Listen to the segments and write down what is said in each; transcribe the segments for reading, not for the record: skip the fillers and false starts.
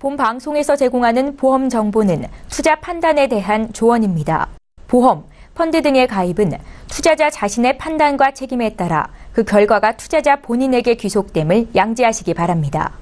본 방송에서 제공하는 보험 정보는 투자 판단에 대한 조언입니다. 보험, 펀드 등의 가입은 투자자 자신의 판단과 책임에 따라 그 결과가 투자자 본인에게 귀속됨을 양지하시기 바랍니다.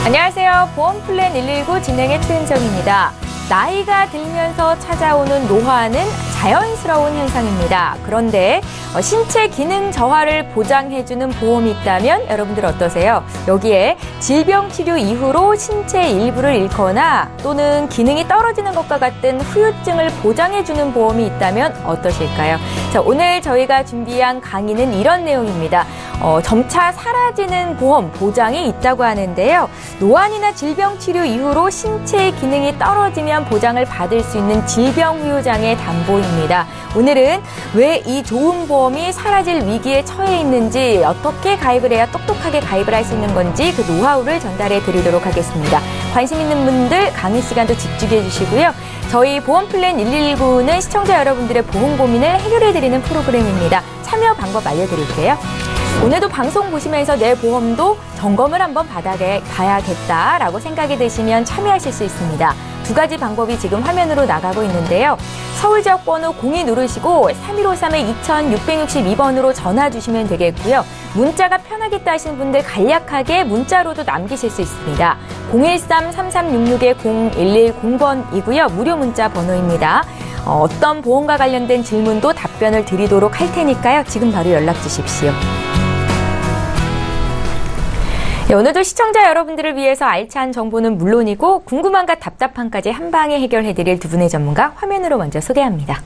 안녕하세요. 보험플랜 119 진행의 최은정입니다. 나이가 들면서 찾아오는 노화는 자연스러운 현상입니다. 그런데 신체 기능 저하를 보장해주는 보험이 있다면 여러분들 어떠세요? 여기에 질병 치료 이후로 신체 일부를 잃거나 또는 기능이 떨어지는 것과 같은 후유증을 보장해주는 보험이 있다면 어떠실까요? 자, 오늘 저희가 준비한 강의는 이런 내용입니다. 점차 사라지는 보험 보장이 있다고 하는데요. 노안이나 질병 치료 이후로 신체 기능이 떨어지면 보장을 받을 수 있는 질병 후유장애 담보입니다. 오늘은 왜 이 좋은 보험이 사라질 위기에 처해 있는지, 어떻게 가입을 해야 똑똑하게 가입을 할 수 있는 건지 그 노하우를 전달해 드리도록 하겠습니다. 관심 있는 분들 강의 시간도 집중해 주시고요. 저희 보험플랜 119는 시청자 여러분들의 보험 고민을 해결해 드리는 프로그램입니다. 참여 방법 알려드릴게요. 오늘도 방송 보시면서 내 보험도 점검을 한번 받아봐야겠다라고 생각이 드시면 참여하실 수 있습니다. 두 가지 방법이 지금 화면으로 나가고 있는데요. 서울 지역번호 02 누르시고 3153-2662번으로 전화 주시면 되겠고요. 문자가 편하겠다 하시는 분들 간략하게 문자로도 남기실 수 있습니다. 013-3366-0110번이고요. 무료 문자 번호입니다. 어떤 보험과 관련된 질문도 답변을 드리도록 할 테니까요. 지금 바로 연락 주십시오. 네, 오늘도 시청자 여러분들을 위해서 알찬 정보는 물론이고 궁금함과 답답함까지 한 방에 해결해드릴 두 분의 전문가 화면으로 먼저 소개합니다.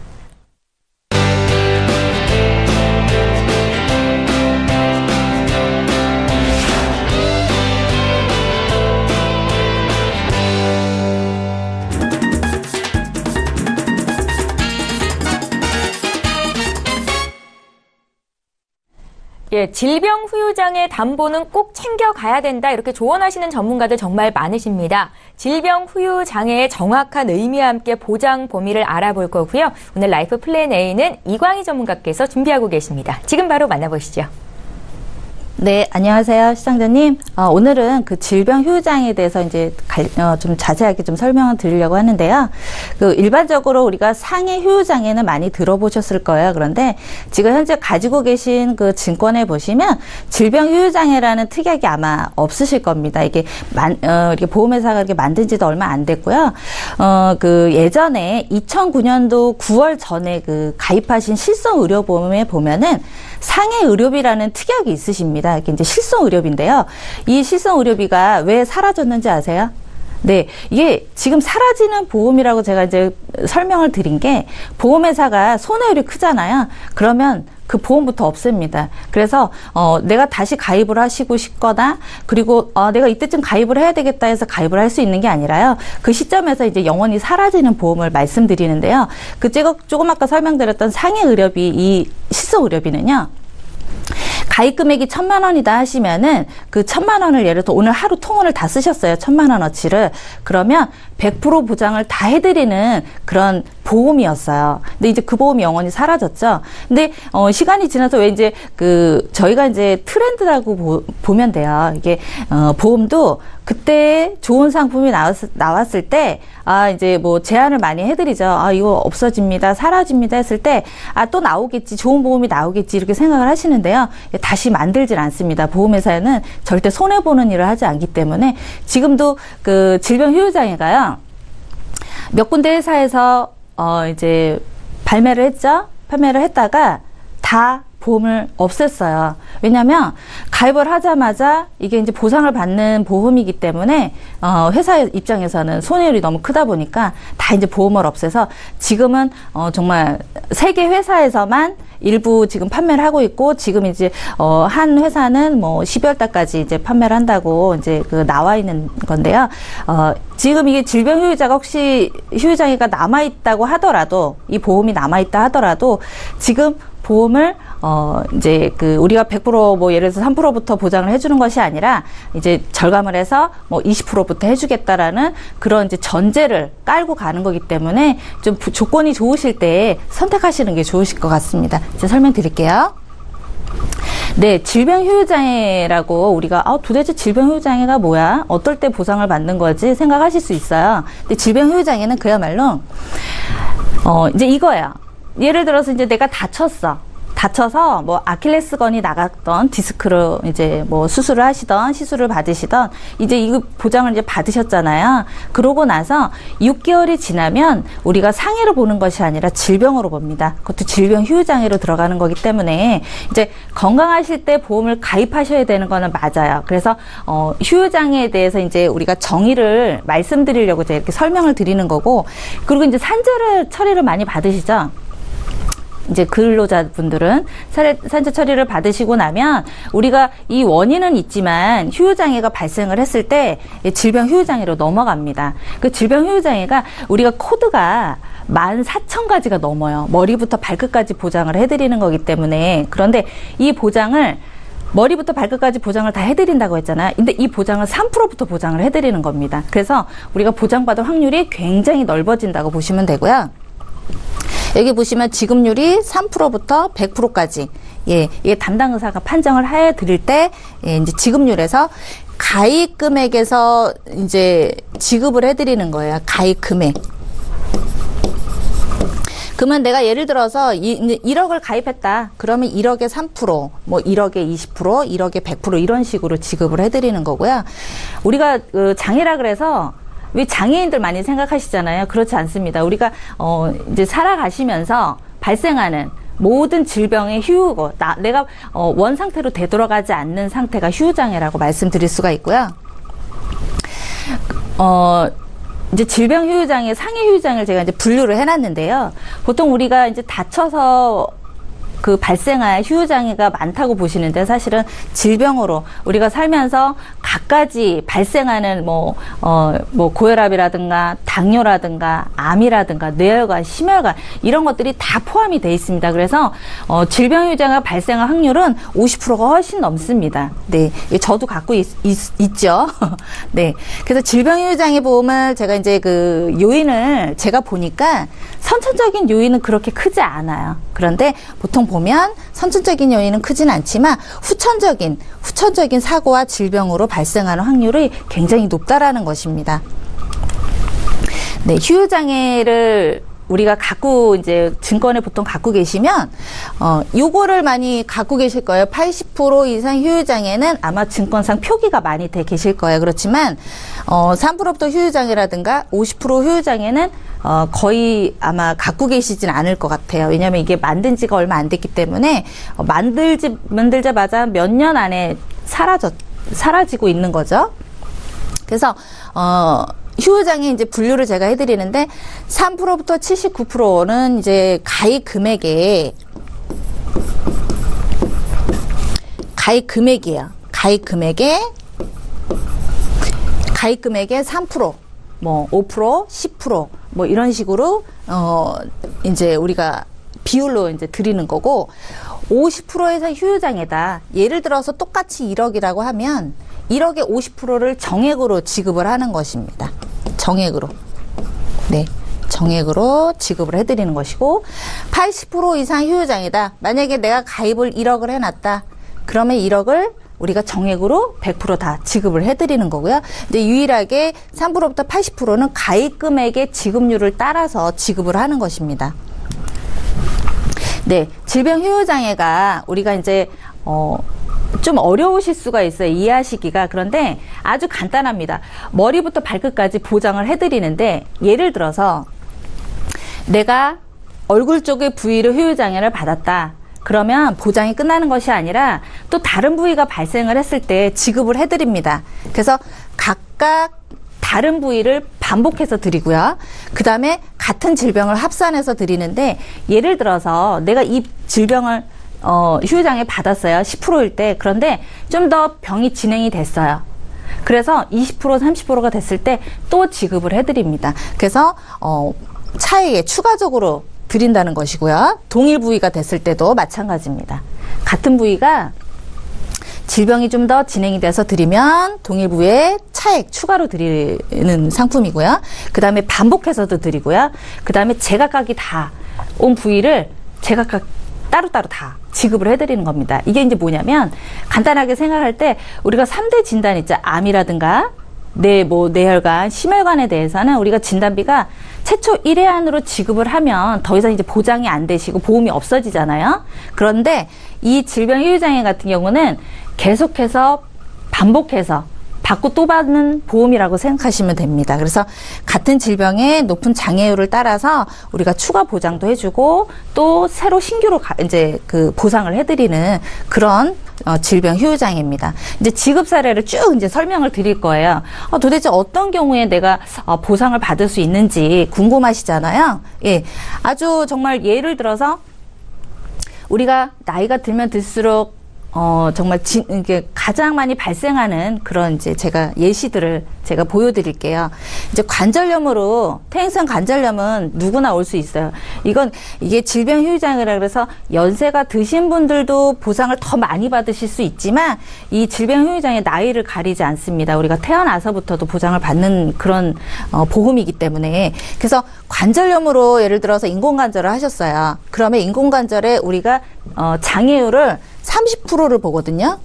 예, 질병 후유장애 담보는 꼭 챙겨가야 된다, 이렇게 조언하시는 전문가들 정말 많으십니다. 질병 후유장애의 정확한 의미와 함께 보장 범위를 알아볼 거고요. 오늘 라이프 플랜 A는 이광희 전문가께서 준비하고 계십니다. 지금 바로 만나보시죠. 네, 안녕하세요, 시청자님. 오늘은 그 질병 후유장애에 대해서 이제 좀 자세하게 좀 설명을 드리려고 하는데요. 일반적으로 우리가 상해 후유장애는 많이 들어보셨을 거예요. 그런데 지금 현재 가지고 계신 그 증권에 보시면 질병 후유장애라는 특약이 아마 없으실 겁니다. 이게 이렇게 보험회사가 이렇게 만든 지도 얼마 안 됐고요. 예전에 2009년도 9월 전에 가입하신 실손의료보험에 보면은 상해의료비라는 특약이 있으십니다. 이게 이제 실손의료비인데요. 이 실손의료비가 왜 사라졌는지 아세요? 네, 이게 지금 사라지는 보험이라고 제가 이제 설명을 드린 게, 보험회사가 손해율이 크잖아요. 그러면 그 보험부터 없앱니다. 그래서 내가 다시 가입을 하시고 싶거나, 그리고 내가 이때쯤 가입을 해야 되겠다 해서 가입을 할 수 있는 게 아니라요. 그 시점에서 이제 영원히 사라지는 보험을 말씀드리는데요. 조금 아까 설명드렸던 상해의료비, 이 실손의료비는요, 가입 금액이 1,000만 원이다 하시면은 그 1,000만 원을 예를 들어 오늘 하루 통원을 다 쓰셨어요. 1,000만 원어치를. 그러면 100% 보장을 다 해드리는 그런 보험이었어요. 근데 이제 그 보험이 영원히 사라졌죠. 근데 시간이 지나서 왜 이제 저희가 이제 트렌드라고 보면 돼요. 이게 보험도 그때 좋은 상품이 나왔을 때 이제 뭐 제안을 많이 해드리죠. 이거 없어집니다, 사라집니다 했을 때 또 나오겠지, 좋은 보험이 나오겠지, 이렇게 생각을 하시는데요. 다시 만들질 않습니다. 보험회사에는 절대 손해보는 일을 하지 않기 때문에 지금도 그 질병 후유장애가요, 몇 군데 회사에서 이제 판매를 했다가 다 보험을 없앴어요. 왜냐면 가입을 하자마자 이게 이제 보상을 받는 보험이기 때문에 회사 입장에서는 손해율이 너무 크다 보니까 다 이제 보험을 없애서 지금은 정말 세계 회사에서만 일부 지금 판매를 하고 있고, 지금 이제 한 회사는 뭐 12월 달까지 이제 판매를 한다고 이제 나와 있는 건데요. 지금 이게 질병 후유장애가 남아 있다고 하더라도, 이 보험이 남아 있다 하더라도 지금 보험을 이제 우리가 100% 뭐 예를 들어서 3%부터 보장을 해주는 것이 아니라 이제 절감을 해서 뭐 20%부터 해주겠다라는 그런 이제 전제를 깔고 가는 거기 때문에 좀 조건이 좋으실 때 선택하시는 게 좋으실 것 같습니다. 이제 설명드릴게요. 네, 질병휴유장애라고 우리가 도대체 질병휴유장애가 뭐야? 어떨 때 보상을 받는 거지? 생각하실 수 있어요. 근데 질병휴유장애는 그야말로 이제 이거예요. 예를 들어서 이제 내가 다쳐서 뭐 아킬레스건이 나갔던 디스크로 이제 뭐 수술을 하시던 시술을 받으시던 이제 이거 보장을 이제 받으셨잖아요. 그러고 나서 6개월이 지나면 우리가 상해로 보는 것이 아니라 질병으로 봅니다. 그것도 질병휴유장애로 들어가는 거기 때문에 이제 건강하실 때 보험을 가입하셔야 되는 거는 맞아요. 그래서 휴유장애에 대해서 이제 우리가 정의를 말씀드리려고 제가 이렇게 설명을 드리는 거고, 그리고 이제 산재 처리를 많이 받으시죠. 이제 근로자분들은 산재 처리를 받으시고 나면 우리가 이 원인은 있지만 휴유장애가 발생을 했을 때 질병휴유장애로 넘어갑니다. 그 질병휴유장애가 우리가 코드가 14,000가지가 넘어요. 머리부터 발끝까지 보장을 해드리는 거기 때문에. 그런데 이 보장을 머리부터 발끝까지 보장을 다 해드린다고 했잖아요. 근데 이 보장을 3%부터 보장을 해드리는 겁니다. 그래서 우리가 보장받을 확률이 굉장히 넓어진다고 보시면 되고요. 여기 보시면 지급률이 3%부터 100%까지, 이게 담당 의사가 판정을 해 드릴 때, 이제 지급률에서 가입 금액에서 이제 지급을 해 드리는 거예요. 가입 금액. 그러면 내가 예를 들어서 1억을 가입했다. 그러면 1억에 3%, 뭐 1억에 20%, 1억에 100% 이런 식으로 지급을 해 드리는 거고요. 우리가 장애라 그래서 왜 장애인들 많이 생각하시잖아요. 그렇지 않습니다. 우리가 이제 살아가시면서 발생하는 모든 질병의 휴유고, 내가 원 상태로 되돌아가지 않는 상태가 휴유장애라고 말씀드릴 수가 있고요. 이제 질병휴유장애, 상해휴유장애를 제가 이제 분류를 해놨는데요. 보통 우리가 이제 다쳐서 그 발생할 휴유장애가 많다고 보시는데, 사실은 질병으로 우리가 살면서 갖가지 발생하는 뭐 고혈압이라든가 당뇨라든가 암이라든가 뇌혈관, 심혈관 이런 것들이 다 포함이 돼 있습니다. 그래서 질병휴유장애가 발생할 확률은 50%가 훨씬 넘습니다. 네, 저도 갖고 있죠. 네, 그래서 질병휴유장애 보험을 제가 이제 그 요인을 제가 보니까 선천적인 요인은 그렇게 크지 않아요. 그런데 보통 보면 선천적인 요인은 크진 않지만 후천적인 사고와 질병으로 발생하는 확률이 굉장히 높다라는 것입니다. 네, 휴유장애를 우리가 이제 증권에 보통 갖고 계시면, 요거를 많이 갖고 계실 거예요. 80% 이상 휴유장애는 아마 증권상 표기가 많이 돼 계실 거예요. 그렇지만, 3%부터 휴유장애라든가 50% 휴유장애는 거의 아마 갖고 계시진 않을 것 같아요. 왜냐하면 이게 만든 지가 얼마 안 됐기 때문에, 만들자마자 몇 년 안에 사라지고 있는 거죠. 그래서, 휴유장애 이제 분류를 제가 해드리는데 3%부터 79%는 이제 가입 금액이에요. 가입 금액의 3%, 뭐 5%, 10%, 뭐 이런 식으로 이제 우리가 비율로 이제 드리는 거고, 50%에서 휴유장애다. 예를 들어서 똑같이 1억이라고 하면 1억의 50%를 정액으로 지급을 하는 것입니다. 정액으로. 네. 정액으로 지급을 해드리는 것이고, 80% 이상 휴유장애다. 만약에 내가 가입을 1억을 해놨다. 그러면 1억을 우리가 정액으로 100% 다 지급을 해드리는 거고요. 이제 유일하게 3%부터 80%는 가입 금액의 지급률을 따라서 지급을 하는 것입니다. 네. 질병 휴유장애가 우리가 이제, 좀 어려우실 수가 있어요. 이해하시기가. 그런데 아주 간단합니다. 머리부터 발끝까지 보장을 해드리는데, 예를 들어서 내가 얼굴 쪽의 부위로 휴유장애를 받았다. 그러면 보장이 끝나는 것이 아니라 또 다른 부위가 발생을 했을 때 지급을 해드립니다. 그래서 각각 다른 부위를 반복해서 드리고요. 그 다음에 같은 질병을 합산해서 드리는데, 예를 들어서 내가 이 질병을 휴유장애 받았어요. 10%일 때. 그런데 좀 더 병이 진행이 됐어요. 그래서 20%, 30%가 됐을 때 또 지급을 해드립니다. 그래서 차액에 추가적으로 드린다는 것이고요. 동일 부위가 됐을 때도 마찬가지입니다. 같은 부위가 질병이 좀 더 진행이 돼서 드리면 동일 부위에 차액 추가로 드리는 상품이고요. 그 다음에 반복해서도 드리고요. 그 다음에 제각각이 다 온 부위를 제각각 따로따로 다 지급을 해드리는 겁니다. 이게 이제 뭐냐면 간단하게 생각할 때 우리가 3대 진단 있죠. 암이라든가 뇌혈관, 심혈관에 대해서는 우리가 진단비가 최초 1회 안으로 지급을 하면 더 이상 이제 보장이 안 되시고 보험이 없어지잖아요. 그런데 이 질병 후유장애 같은 경우는 계속해서 반복해서 받고 또 받는 보험이라고 생각하시면 됩니다. 그래서 같은 질병의 높은 장애율을 따라서 우리가 추가 보장도 해주고 또 새로 신규로 이제 그 보상을 해드리는 그런 질병 후유장애입니다. 이제 지급 사례를 쭉 이제 설명을 드릴 거예요. 도대체 어떤 경우에 내가 보상을 받을 수 있는지 궁금하시잖아요. 예, 아주 정말 예를 들어서 우리가 나이가 들면 들수록 정말 이게 가장 많이 발생하는 그런 이제 제가 예시들을 제가 보여드릴게요. 이제 관절염으로 퇴행성 관절염은 누구나 올 수 있어요. 이게 질병 후유장애라 그래서 연세가 드신 분들도 보상을 더 많이 받으실 수 있지만 이 질병 후유장애 나이를 가리지 않습니다. 우리가 태어나서부터도 보장을 받는 그런 보험이기 때문에 그래서 관절염으로 예를 들어서 인공관절을 하셨어요. 그러면 인공관절에 우리가 장애율을 30%를 보거든요.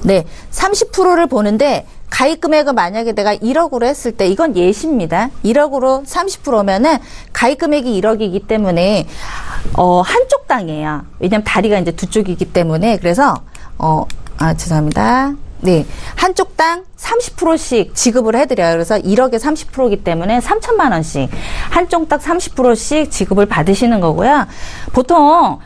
네, 30%를 보는데 가입 금액은 만약에 내가 1억으로 했을 때 이건 예시입니다. 1억으로 30%면은 가입 금액이 1억이기 때문에 한쪽 땅이에요. 왜냐면 다리가 이제 두 쪽이기 때문에 그래서 죄송합니다. 네, 한쪽 땅 30%씩 지급을 해드려요. 그래서 1억에 30%이기 때문에 3천만 원씩 한쪽 땅 30%씩 지급을 받으시는 거고요. 보통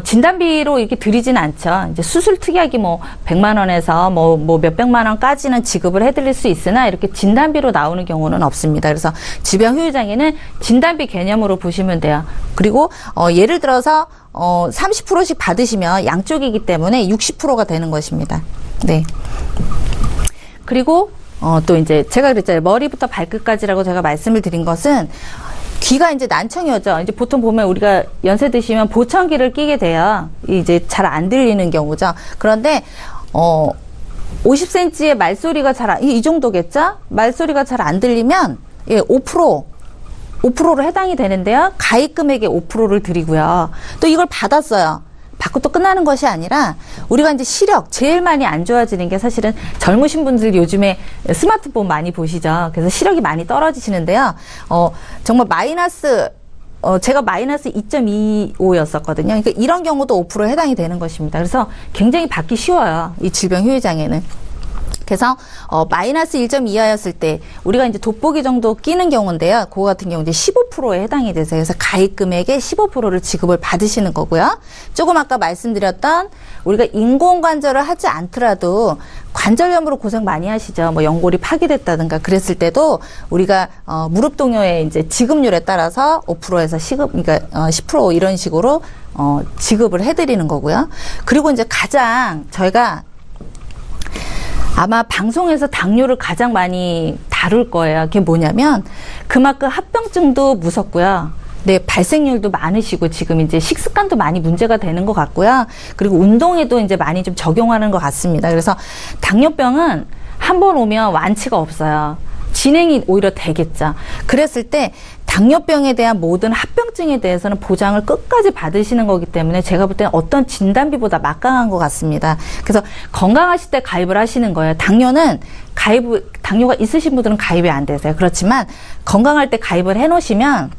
진단비로 이렇게 드리진 않죠. 이제 수술 특약이 100만 원에서 몇백만 원까지는 지급을 해드릴 수 있으나 이렇게 진단비로 나오는 경우는 없습니다. 그래서 질병 후유장애는 진단비 개념으로 보시면 돼요. 그리고 예를 들어서 30%씩 받으시면 양쪽이기 때문에 60%가 되는 것입니다. 네. 그리고 또 이제 제가 그랬잖아요. 머리부터 발끝까지라고 제가 말씀을 드린 것은 귀가 이제 난청이 오죠. 이제 보통 보면 우리가 연세 드시면 보청기를 끼게 돼요. 이제 잘 안 들리는 경우죠. 그런데 50cm의 말소리가 이 정도겠죠? 말소리가 잘 안 들리면 5%로 해당이 되는데요. 가입 금액의 5%를 드리고요. 또 이걸 받았어요. 받고 또 끝나는 것이 아니라 우리가 이제 시력 제일 많이 안 좋아지는 게 사실은 젊으신 분들 요즘에 스마트폰 많이 보시죠. 그래서 시력이 많이 떨어지시는데요. 정말 제가 마이너스 2.25였었거든요. 그러니까 이런 경우도 5% 해당이 되는 것입니다. 그래서 굉장히 받기 쉬워요. 이 질병 후유장애는. 그래서 마이너스 1.2하였을 때 우리가 이제 돋보기 정도 끼는 경우인데요. 그거 같은 경우 이제 15%에 해당이 되세요. 그래서 가입 금액의 15%를 지급을 받으시는 거고요. 조금 아까 말씀드렸던 우리가 인공관절을 하지 않더라도 관절염으로 고생 많이 하시죠. 연골이 파괴됐다든가 그랬을 때도 우리가 무릎 동요의 이제 지급률에 따라서 5%에서 그러니까 10% 이런 식으로 지급을 해드리는 거고요. 그리고 이제 가장 저희가 아마 방송에서 당뇨를 가장 많이 다룰 거예요. 그게 뭐냐면 그만큼 합병증도 무섭고요. 네, 발생률도 많으시고 지금 이제 식습관도 많이 문제가 되는 것 같고요. 그리고 운동에도 이제 많이 좀 적용하는 것 같습니다. 그래서 당뇨병은 한 번 오면 완치가 없어요. 진행이 오히려 되겠죠. 그랬을 때 당뇨병에 대한 모든 합병증에 대해서는 보장을 끝까지 받으시는 거기 때문에 제가 볼 때는 어떤 진단비보다 막강한 것 같습니다. 그래서 건강하실 때 가입을 하시는 거예요. 당뇨가 있으신 분들은 가입이 안 되세요. 그렇지만 건강할 때 가입을 해 놓으시면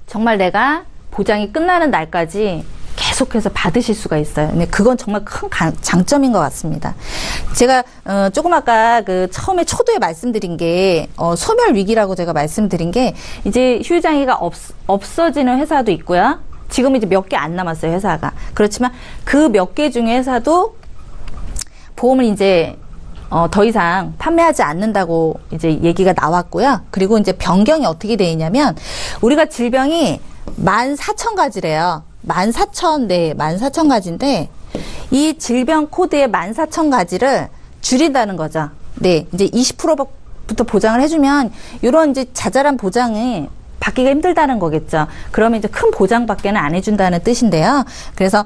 정말 내가 보장이 끝나는 날까지 계속해서 받으실 수가 있어요. 근데 그건 정말 큰 장점인 것 같습니다. 제가 조금 아까 처음에 초도에 말씀드린 게 소멸 위기라고 제가 말씀드린 게 이제 후유장애가 없어지는 회사도 있고요. 지금 이제 몇 개 안 남았어요, 회사가. 그렇지만 그 몇 개 중에 회사도 보험을 이제 더 이상 판매하지 않는다고 이제 얘기가 나왔고요. 그리고 이제 변경이 어떻게 되어 있냐면 우리가 질병이 14,000가지래요. 14,000가지인데 이 질병 코드의 14,000가지를 줄인다는 거죠. 네, 이제 20%부터 보장을 해주면 이런 이제 자잘한 보장이 받기가 힘들다는 거겠죠. 그러면 이제 큰 보장밖에는 안 해준다는 뜻인데요. 그래서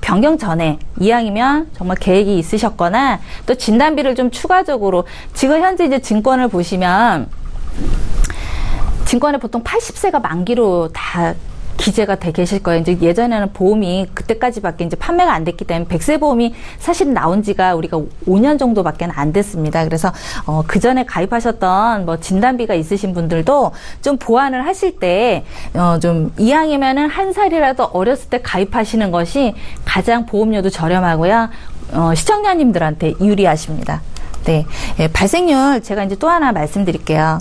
변경 전에 이왕이면 정말 계획이 있으셨거나 또 진단비를 좀 추가적으로 지금 현재 이제 증권을 보시면 증권에 보통 80세가 만기로 다 기재가 돼 계실 거예요. 이제 예전에는 보험이 그때까지밖에 이제 판매가 안 됐기 때문에 백세 보험이 사실 나온 지가 우리가 5년 정도밖에 안 됐습니다. 그래서 그 전에 가입하셨던 뭐 진단비가 있으신 분들도 좀 보완을 하실 때 좀 이왕이면은 한 살이라도 어렸을 때 가입하시는 것이 가장 보험료도 저렴하고요. 시청자님들한테 유리하십니다. 네, 발생률 제가 이제 또 하나 말씀드릴게요.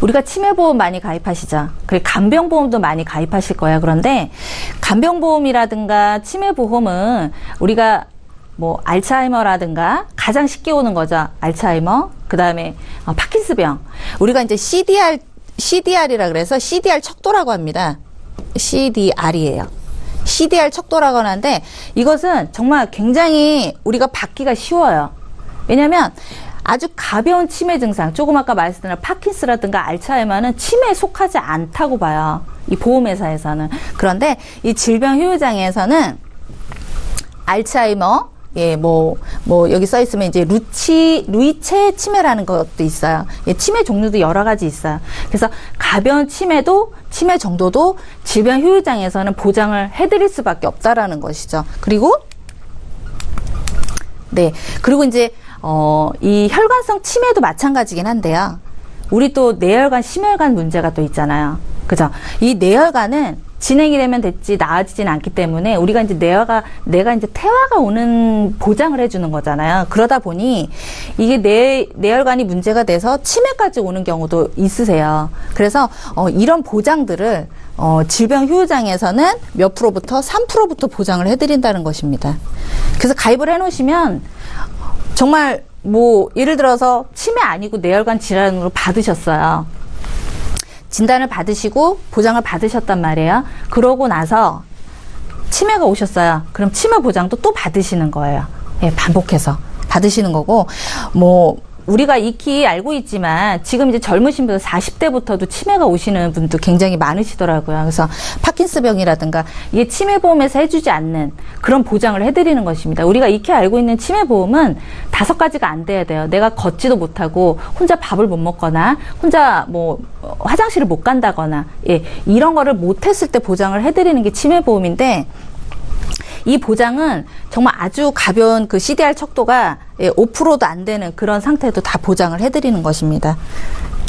우리가 치매보험 많이 가입하시죠. 그리고 간병보험도 많이 가입하실 거예요. 그런데 간병보험이라든가 치매보험은 우리가 뭐 알츠하이머라든가 가장 쉽게 오는 거죠. 알츠하이머, 그 다음에 파킨스병. 우리가 이제 CDR이라 그래서 CDR 척도라고 합니다. CDR이에요. CDR 척도라고 하는데 이것은 정말 굉장히 우리가 받기가 쉬워요. 왜냐면 아주 가벼운 치매 증상, 조금 아까 말씀드린 파킨스라든가 알츠하이머는 치매에 속하지 않다고 봐요. 이 보험회사에서는. 그런데 이 질병 효율장애에서는 알츠하이머, 여기 써 있으면 이제 루이체 치매라는 것도 있어요. 치매 종류도 여러 가지 있어요. 그래서 가벼운 치매도, 치매 정도도 질병 효율장애에서는 보장을 해드릴 수밖에 없다라는 것이죠. 그리고 이제 이 혈관성 치매도 마찬가지긴 한데요. 우리 또 뇌혈관, 심혈관 문제가 또 있잖아요. 그죠? 이 뇌혈관은 진행이 되면 됐지 나아지진 않기 때문에 우리가 이제 내가 이제 태화가 오는 보장을 해주는 거잖아요. 그러다 보니 이게 뇌혈관이 문제가 돼서 치매까지 오는 경우도 있으세요. 그래서 이런 보장들을 질병 효율장애에서는 몇 프로부터 3%부터 보장을 해드린다는 것입니다. 그래서 가입을 해놓으시면 정말 예를 들어서 치매 아니고 뇌혈관 질환으로 받으셨어요. 진단을 받으시고 보장을 받으셨단 말이에요. 그러고 나서 치매가 오셨어요. 그럼 치매 보장도 또 받으시는 거예요. 반복해서 받으시는 거고, 우리가 익히 알고 있지만 지금 이제 젊으신 분들 40대부터도 치매가 오시는 분도 굉장히 많으시더라고요. 그래서 파킨스병이라든가 이게 치매보험에서 해주지 않는 그런 보장을 해드리는 것입니다. 우리가 익히 알고 있는 치매보험은 5가지가 안 돼야 돼요. 내가 걷지도 못하고 혼자 밥을 못 먹거나 혼자 화장실을 못 간다거나 이런 거를 못했을 때 보장을 해드리는 게 치매보험인데, 이 보장은 정말 아주 가벼운 그 CDR 척도가 5%도 안 되는 그런 상태도 다 보장을 해드리는 것입니다.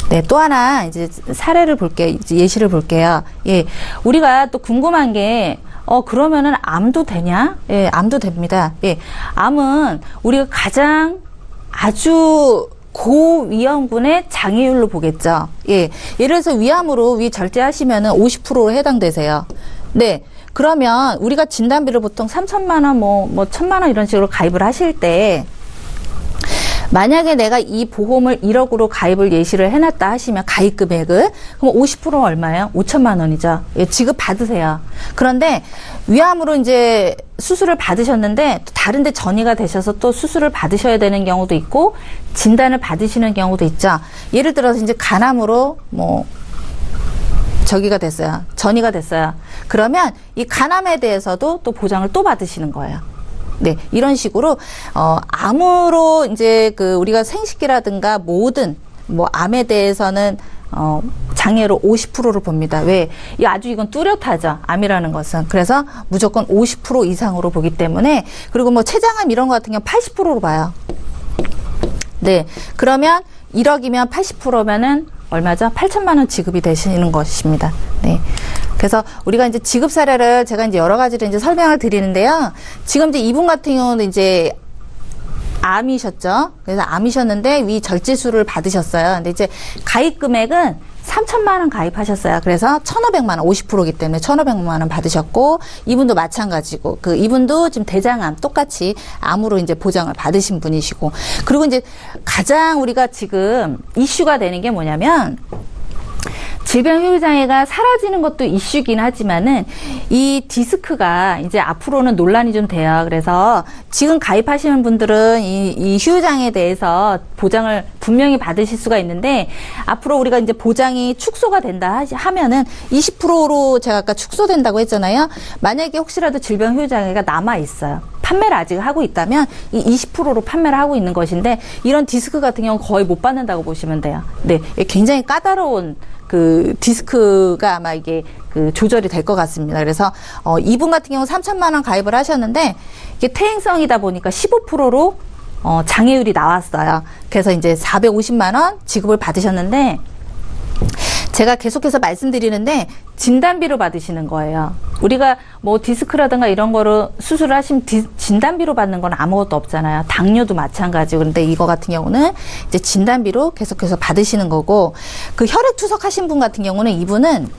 네, 또 하나 이제 사례를 볼게요. 이제 예시를 볼게요. 우리가 또 궁금한 게 그러면은 암도 되냐? 암도 됩니다. 암은 우리가 가장 아주 고위험군의 장애율로 보겠죠. 예를 들어서 위암으로 위절제하시면은 50%로 해당되세요. 네. 그러면 우리가 진단비를 보통 3천만 원, 1,000만 원 이런 식으로 가입을 하실 때, 만약에 내가 이 보험을 1억으로 가입을 예시를 해놨다 하시면 가입 금액을, 그럼 50%는 얼마예요? 5천만 원이죠. 지급 받으세요. 그런데 위암으로 이제 수술을 받으셨는데 다른 데 전이가 되셔서 또 수술을 받으셔야 되는 경우도 있고 진단을 받으시는 경우도 있죠. 예를 들어서 이제 간암으로 전이가 됐어요. 그러면 이 간암에 대해서도 또 보장을 또 받으시는 거예요. 네, 이런 식으로 암으로 이제 우리가 생식기라든가 모든 암에 대해서는 장애로 50%를 봅니다. 왜? 이건 뚜렷하죠. 암이라는 것은. 그래서 무조건 50% 이상으로 보기 때문에, 그리고 췌장암 이런 거 같은 경우 80%로 봐요. 네, 그러면 1억이면 80%면은 얼마죠? 8천만 원 지급이 되시는 것입니다. 네. 그래서 우리가 이제 지급 사례를 제가 이제 여러 가지로 이제 설명을 드리는데요. 지금 이제 이분 같은 경우는 이제 암이셨죠. 그래서 암이셨는데 위절제술을 받으셨어요. 근데 이제 가입 금액은 3천만 원 가입하셨어요. 그래서 1,500만 원, 50%이기 때문에 1,500만 원 받으셨고, 이분도 마찬가지고, 이분도 지금 대장암 똑같이 암으로 이제 보장을 받으신 분이시고, 그리고 이제 가장 우리가 지금 이슈가 되는 게 뭐냐면, 질병 효율장애가 사라지는 것도 이슈긴 하지만은 이 디스크가 이제 앞으로는 논란이 좀 돼요. 그래서 지금 가입하시는 분들은 이 효율장애에 대해서 보장을 분명히 받으실 수가 있는데, 앞으로 우리가 이제 보장이 축소가 된다 하면은 20%로 제가 아까 축소된다고 했잖아요. 만약에 혹시라도 질병 효율장애가 남아 있어요. 판매를 아직 하고 있다면 이 20%로 판매를 하고 있는 것인데, 이런 디스크 같은 경우는 거의 못 받는다고 보시면 돼요. 네, 굉장히 까다로운 그 디스크가 아마 이게 그 조절이 될 것 같습니다. 그래서 이분 같은 경우 3천만 원 가입을 하셨는데, 이게 퇴행성이다 보니까 15%로 장애율이 나왔어요. 그래서 이제 450만 원 지급을 받으셨는데, 제가 계속해서 말씀드리는데 진단비로 받으시는 거예요. 우리가 뭐 디스크라든가 이런 거를 수술을 하시면 진단비로 받는 건 아무것도 없잖아요. 당뇨도 마찬가지고. 그런데 이거 같은 경우는 이제 진단비로 계속해서 받으시는 거고, 그 혈액 투석하신 분 같은 경우는 이분은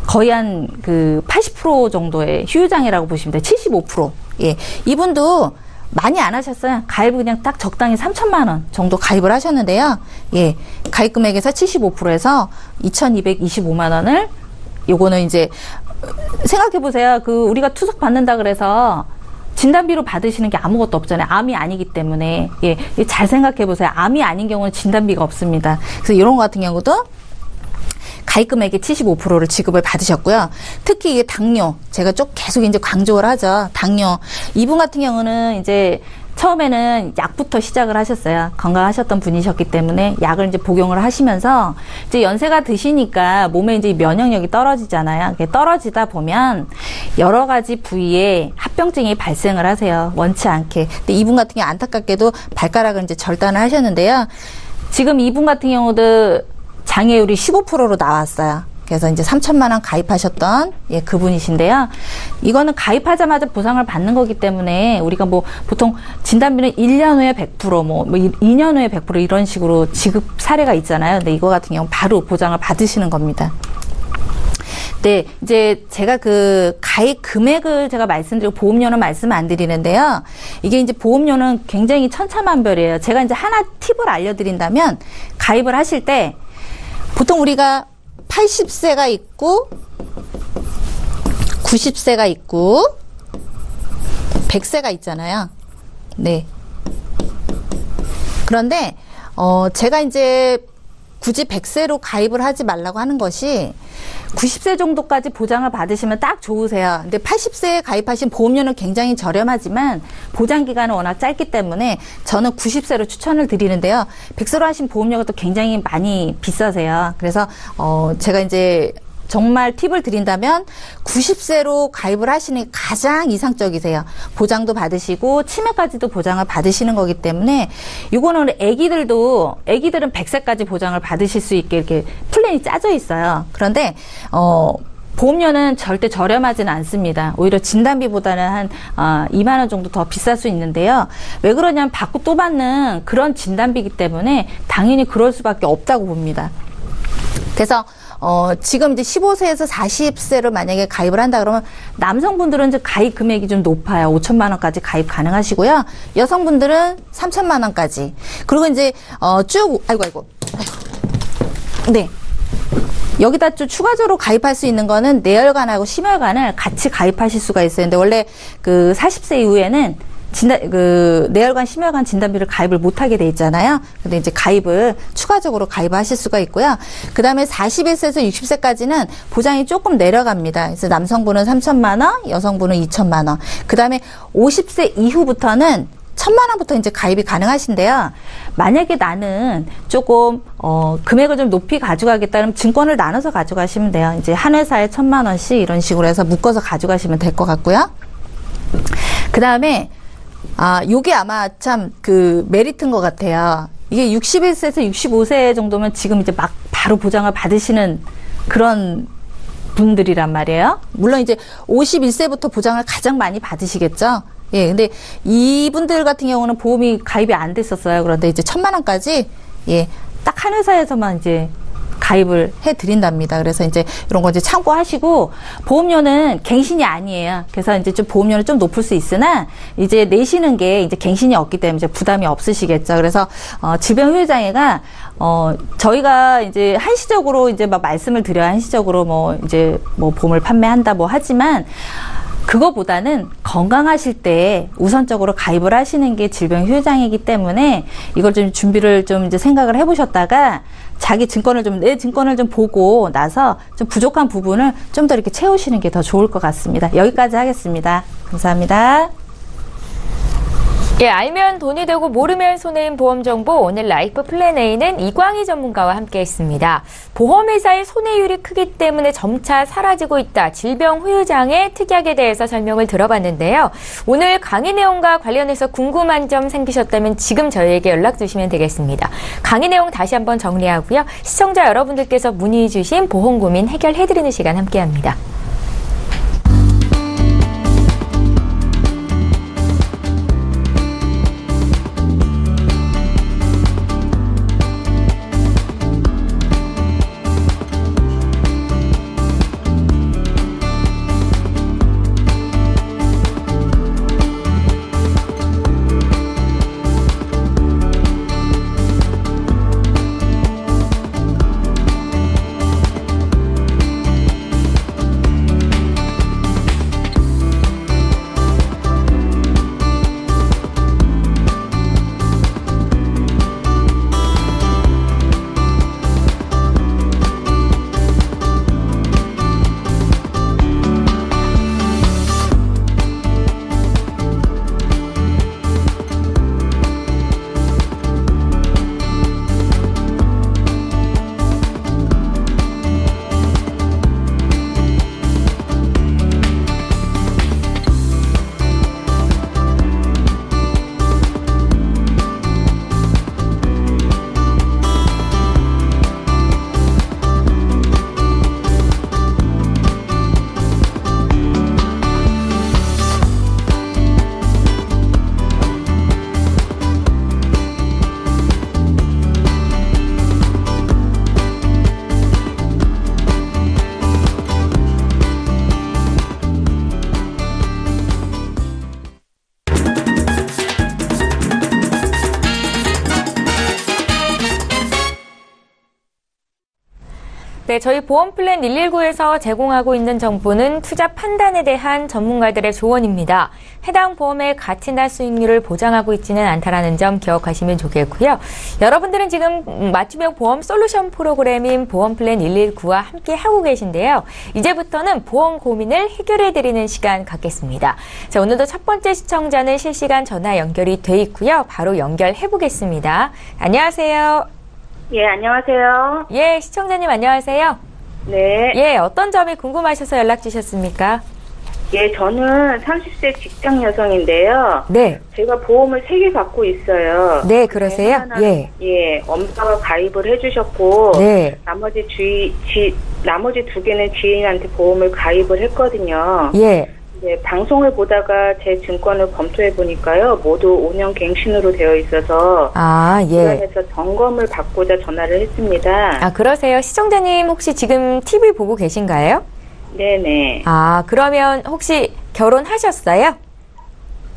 거의 한 그 80% 정도의 휴유장애라고 보시면 돼요. 75%. 예. 이분도 많이 안 하셨어요. 가입을 그냥 딱 적당히 3천만 원 정도 가입을 하셨는데요. 예. 가입 금액에서 75%에서 2,225만 원을, 요거는 이제 생각해 보세요. 그 우리가 투석 받는다 그래서 진단비로 받으시는 게 아무것도 없잖아요. 암이 아니기 때문에. 예. 잘 생각해 보세요. 암이 아닌 경우는 진단비가 없습니다. 그래서 이런 거 같은 경우도 가입 금액의 75%를 지급을 받으셨고요. 특히 이게 당뇨, 제가 쭉 계속 이제 강조를 하죠. 당뇨. 이분 같은 경우는 이제 처음에는 약부터 시작을 하셨어요. 건강하셨던 분이셨기 때문에 약을 이제 복용을 하시면서 이제 연세가 드시니까 몸에 이제 면역력이 떨어지잖아요. 떨어지다 보면 여러 가지 부위에 합병증이 발생을 하세요. 원치 않게. 근데 이분 같은 경우 안타깝게도 발가락을 이제 절단을 하셨는데요. 지금 이분 같은 경우도 장애율이 15%로 나왔어요. 그래서 이제 3천만 원 가입하셨던 그분이신데요. 이거는 가입하자마자 보상을 받는 거기 때문에 우리가 뭐 보통 진단비는 1년 후에 100%, 뭐 2년 후에 100% 이런 식으로 지급 사례가 있잖아요. 근데 이거 같은 경우는 바로 보장을 받으시는 겁니다. 네, 이제 제가 그 가입 금액을 제가 말씀드리고 보험료는 말씀 안 드리는데요. 이게 이제 보험료는 굉장히 천차만별이에요. 제가 이제 하나 팁을 알려드린다면, 가입을 하실 때 보통 우리가 80세가 있고 90세가 있고 100세가 있잖아요. 네. 그런데 제가 이제 굳이 100세로 가입을 하지 말라고 하는 것이, 90세 정도까지 보장을 받으시면 딱 좋으세요. 근데 80세에 가입하신 보험료는 굉장히 저렴하지만 보장 기간은 워낙 짧기 때문에 저는 90세로 추천을 드리는데요. 100세로 하신 보험료가 또 굉장히 많이 비싸세요. 그래서 제가 이제 정말 팁을 드린다면 90세로 가입을 하시는 게 가장 이상적이세요. 보장도 받으시고 치매까지도 보장을 받으시는 거기 때문에, 이거는 애기들은 100세까지 보장을 받으실 수 있게 이렇게 플랜이 짜져 있어요. 그런데 보험료는 절대 저렴하지는 않습니다. 오히려 진단비보다는 한 2만 원 정도 더 비쌀 수 있는데요. 왜 그러냐면 받고 또 받는 그런 진단비이기 때문에 당연히 그럴 수밖에 없다고 봅니다. 그래서 지금 이제 15세에서 40세로 만약에 가입을 한다 그러면, 남성분들은 이제 가입 금액이 좀 높아요. 5천만 원까지 가입 가능하시고요. 여성분들은 3천만 원까지. 그리고 이제 아이고. 네. 여기다 좀 추가적으로 가입할 수 있는 거는 뇌혈관하고 심혈관을 같이 가입하실 수가 있어요. 근데 원래 그 40세 이후에는 뇌혈관, 심혈관 진단비를 가입을 못하게 돼 있잖아요. 근데 이제 가입을 추가적으로 가입하실 수가 있고요. 그 다음에 41세에서 60세까지는 보장이 조금 내려갑니다. 그래서 남성분은 3천만 원, 여성분은 2천만 원. 그 다음에 50세 이후부터는 1,000만 원부터 이제 가입이 가능하신데요. 만약에 나는 조금 금액을 좀 높이 가져가겠다면 증권을 나눠서 가져가시면 돼요. 이제 한 회사에 1,000만 원씩 이런 식으로 해서 묶어서 가져가시면 될 것 같고요. 그 다음에 요게 아마 참 그 메리트인 것 같아요. 이게 61세에서 65세 정도면 지금 이제 막 바로 보장을 받으시는 그런 분들이란 말이에요. 물론 이제 51세부터 보장을 가장 많이 받으시겠죠. 예, 근데 이분들 같은 경우는 보험이 가입이 안 됐었어요. 그런데 이제 1,000만 원까지, 딱 한 회사에서만 이제 가입을 해드린답니다. 그래서 이제 이런 거 이제 참고하시고, 보험료는 갱신이 아니에요. 그래서 이제 좀 보험료는 좀 높을 수 있으나, 이제 내시는 게 이제 갱신이 없기 때문에 이제 부담이 없으시겠죠. 그래서, 질병휴유장애가, 저희가 이제 한시적으로 이제 막 말씀을 드려야 한시적으로 보험을 판매한다 하지만, 그거보다는 건강하실 때 우선적으로 가입을 하시는 게 질병휴유장애이기 때문에, 이걸 좀 준비를 좀 이제 생각을 해보셨다가, 내 증권을 좀 보고 나서 좀 부족한 부분을 좀 더 이렇게 채우시는 게 더 좋을 것 같습니다. 여기까지 하겠습니다. 감사합니다. 예, 알면 돈이 되고 모르면 손해인 보험 정보. 오늘 라이프 플랜 A는 이광희 전문가와 함께했습니다. 보험회사의 손해율이 크기 때문에 점차 사라지고 있다. 질병 후유장애 특약에 대해서 설명을 들어봤는데요. 오늘 강의 내용과 관련해서 궁금한 점 생기셨다면 지금 저희에게 연락 주시면 되겠습니다. 강의 내용 다시 한번 정리하고요. 시청자 여러분들께서 문의 주신 보험 고민 해결해드리는 시간 함께합니다. 네, 저희 보험플랜 119에서 제공하고 있는 정보는 투자 판단에 대한 전문가들의 조언입니다. 해당 보험의 가치나 수익률을 보장하고 있지는 않다는 점 기억하시면 좋겠고요. 여러분들은 지금 맞춤형 보험 솔루션 프로그램인 보험플랜 119와 함께 하고 계신데요. 이제부터는 보험 고민을 해결해드리는 시간 갖겠습니다. 자, 오늘도 첫 번째 시청자는 실시간 전화 연결이 돼 있고요. 바로 연결해 보겠습니다. 안녕하세요. 예, 안녕하세요. 예, 시청자님 안녕하세요. 네. 예, 어떤 점이 궁금하셔서 연락 주셨습니까? 예, 저는 30세 직장 여성인데요. 네. 제가 보험을 3개 갖고 있어요. 네, 그러세요? 예. 예, 엄마가 가입을 해주셨고, 네. 나머지 2개는 지인한테 보험을 가입을 했거든요. 예. 네, 방송을 보다가 제 증권을 검토해 보니까요, 모두 5년 갱신으로 되어 있어서, 아, 예. 그래서 점검을 받고자 전화를 했습니다. 아, 그러세요? 시청자님 혹시 지금 TV 보고 계신가요? 네네. 아, 그러면 혹시 결혼하셨어요?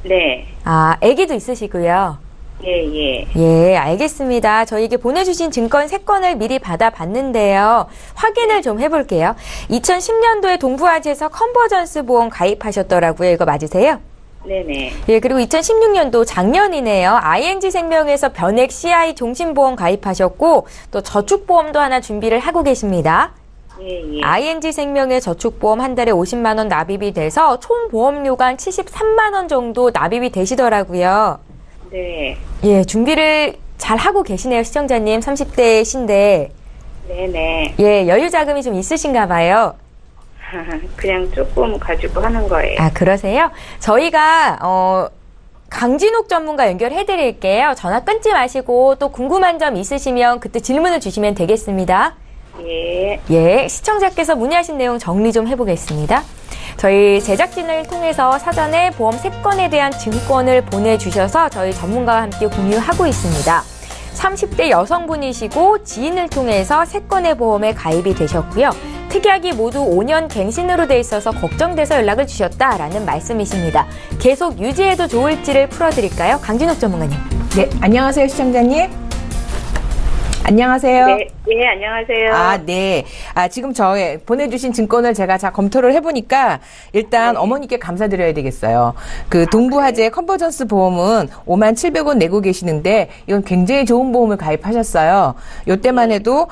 네. 아, 아기도 있으시고요. 예, 예. 예, 알겠습니다. 저에게 보내주신 증권 3건을 미리 받아봤는데요. 확인을 좀 해볼게요. 2010년도에 동부화재에서 컨버전스 보험 가입하셨더라고요. 이거 맞으세요? 네네. 예, 그리고 2016년도 작년이네요. ING생명에서 변액 CI 종신보험 가입하셨고 또 저축보험도 하나 준비를 하고 계십니다. 예, 예. ING생명의 저축보험 한 달에 50만 원 납입이 돼서 총 보험료가 한 73만 원 정도 납입이 되시더라고요. 네. 예, 준비를 잘 하고 계시네요, 시청자님. 30대신데. 네네. 예, 여유 자금이 좀 있으신가 봐요. 그냥 조금 가지고 하는 거예요. 아, 그러세요? 저희가 강진욱 전문가 연결해 드릴게요. 전화 끊지 마시고 또 궁금한 점 있으시면 그때 질문을 주시면 되겠습니다. 예. 예, 시청자께서 문의하신 내용 정리 좀 해보겠습니다. 저희 제작진을 통해서 사전에 보험 3건에 대한 증권을 보내주셔서 저희 전문가와 함께 공유하고 있습니다. 30대 여성분이시고 지인을 통해서 3건의 보험에 가입이 되셨고요. 특약이 모두 5년 갱신으로 돼 있어서 걱정돼서 연락을 주셨다라는 말씀이십니다. 계속 유지해도 좋을지를 풀어드릴까요? 강진욱 전문가님. 네, 안녕하세요, 시청자님. 안녕하세요. 네, 예, 안녕하세요. 네. 지금 보내주신 증권을 제가 검토를 해보니까 일단 네. 어머니께 감사드려야 되겠어요. 그 동부화재 컨버전스 보험은 57,000원 내고 계시는데 이건 굉장히 좋은 보험을 가입하셨어요. 요때만 해도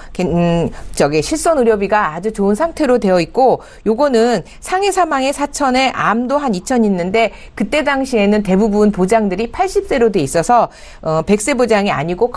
실손 의료비가 아주 좋은 상태로 되어 있고 요거는 상해 사망에 4,000에 암도 한 2,000 있는데 그때 당시에는 대부분 보장들이 80세로 돼 있어서 100세 보장이 아니고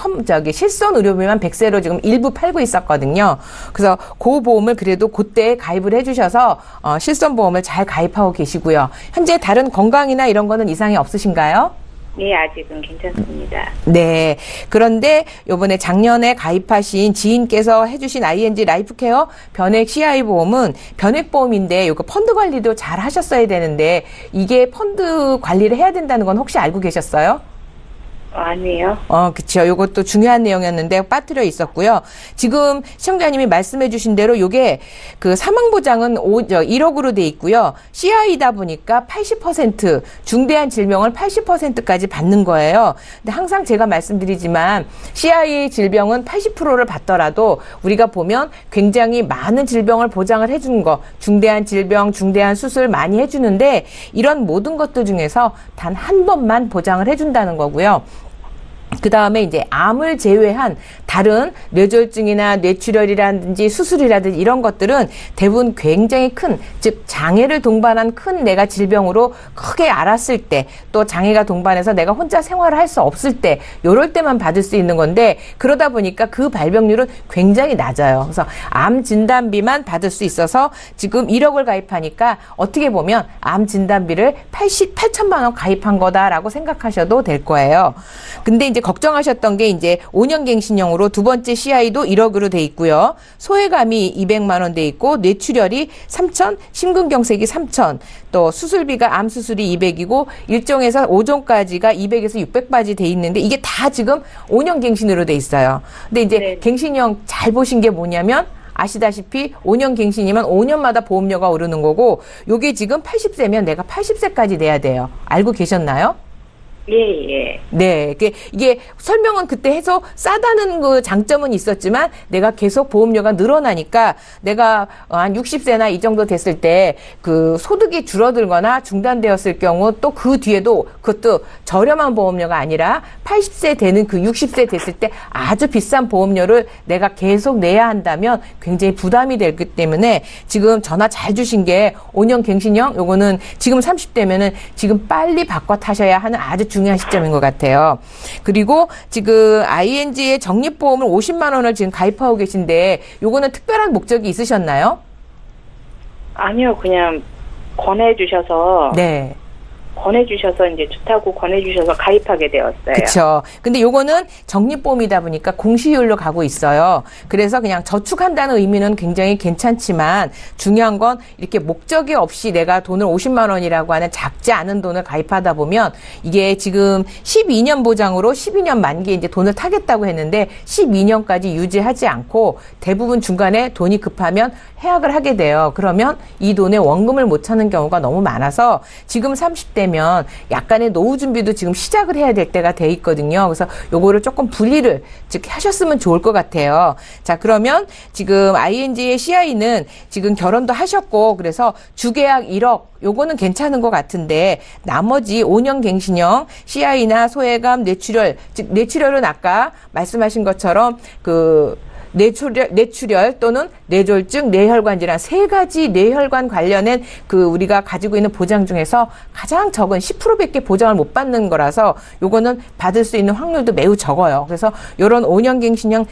실손 의료비만 100세로 지금 일부 팔고 있었거든요. 그래서 그 보험을 그래도 그때 가입을 해주셔서 실손보험을 잘 가입하고 계시고요. 현재 다른 건강이나 이런 거는 이상이 없으신가요? 네, 아직은 괜찮습니다. 네. 그런데 요번에 작년에 가입하신 지인께서 해주신 ING 라이프케어 변액 CI 보험은 변액보험인데 요거 펀드 관리도 잘 하셨어야 되는데 이게 펀드 관리를 해야 된다는 건 혹시 알고 계셨어요? 아니에요. 그쵸. 요것도 중요한 내용이었는데 빠뜨려 있었고요. 지금 시청자님이 말씀해 주신 대로 요게 그 사망보장은 1억으로 돼 있고요. CI다 보니까 80% 중대한 질병을 80%까지 받는 거예요. 근데 항상 제가 말씀드리지만 CI 질병은 80%를 받더라도 우리가 보면 굉장히 많은 질병을 보장을 해주는 거, 중대한 질병, 중대한 수술 많이 해주는데 이런 모든 것들 중에서 단 한 번만 보장을 해준다는 거고요. 그 다음에 이제 암을 제외한 다른 뇌졸중이나 뇌출혈이라든지 수술이라든지 이런 것들은 대부분 굉장히 큰, 즉 장애를 동반한 큰 내가 질병으로 크게 알았을 때, 또 장애가 동반해서 내가 혼자 생활을 할 수 없을 때, 요럴 때만 받을 수 있는 건데 그러다 보니까 그 발병률은 굉장히 낮아요. 그래서 암 진단비만 받을 수 있어서 지금 1억을 가입하니까 어떻게 보면 암 진단비를 88,000만 원 가입한 거다라고 생각하셔도 될 거예요. 근데 이제 걱정하셨던 게 이제 5년 갱신형으로 두 번째 CI도 1억으로 돼 있고요. 소외감이 200만 원 돼 있고 뇌출혈이 3,000, 심근경색이 3,000, 또 수술비가 암 수술이 200이고 1종에서 5종까지가 200에서 600까지 돼 있는데 이게 다 지금 5년 갱신으로 돼 있어요. 근데 이제 네. 갱신형 잘 보신 게 뭐냐면 아시다시피 5년 갱신이면 5년마다 보험료가 오르는 거고 요게 지금 80세면 내가 80세까지 내야 돼요. 알고 계셨나요? 예. 네, 이게 설명은 그때 해서 싸다는 그 장점은 있었지만 내가 계속 보험료가 늘어나니까 내가 한 60세나 이 정도 됐을 때 그 소득이 줄어들거나 중단되었을 경우 또 그 뒤에도 그것도 저렴한 보험료가 아니라 80세 되는 그 60세 됐을 때 아주 비싼 보험료를 내가 계속 내야 한다면 굉장히 부담이 되기 때문에 지금 전화 잘 주신 게 5년 갱신형 요거는 지금 30대면은 지금 빨리 바꿔 타셔야 하는 아주 중요한 시점인 것 같아요. 그리고 지금 ING의 적립보험을 50만 원을 지금 가입하고 계신데 요거는 특별한 목적이 있으셨나요? 아니요, 그냥 권해주셔서. 네. 권해주셔서 이제 좋다고 권해주셔서 가입하게 되었어요. 그렇죠. 근데 요거는 적립보험이다 보니까 공시율로 가고 있어요. 그래서 그냥 저축한다는 의미는 굉장히 괜찮지만 중요한 건 이렇게 목적이 없이 내가 돈을 50만 원이라고 하는 작지 않은 돈을 가입하다 보면 이게 지금 12년 보장으로 12년 만기에 이제 돈을 타겠다고 했는데 12년까지 유지하지 않고 대부분 중간에 돈이 급하면 해약을 하게 돼요. 그러면 이 돈에 원금을 못 차는 경우가 너무 많아서 지금 30대면 약간의 노후 준비도 지금 시작을 해야 될 때가 돼 있거든요. 그래서 요거를 조금 분리를 즉 하셨으면 좋을 것 같아요. 자, 그러면 지금 ING의 CI는 지금 결혼도 하셨고 그래서 주계약 1억 요거는 괜찮은 것 같은데 나머지 5년 갱신형 CI나 소외감, 뇌출혈, 즉 뇌출혈은 아까 말씀하신 것처럼 그 뇌출혈 또는 뇌졸중, 뇌혈관 질환 세 가지 뇌혈관 관련된 그 우리가 가지고 있는 보장 중에서 가장 적은 10%밖에 보장을 못 받는 거라서 요거는 받을 수 있는 확률도 매우 적어요. 그래서 요런 5년 갱신형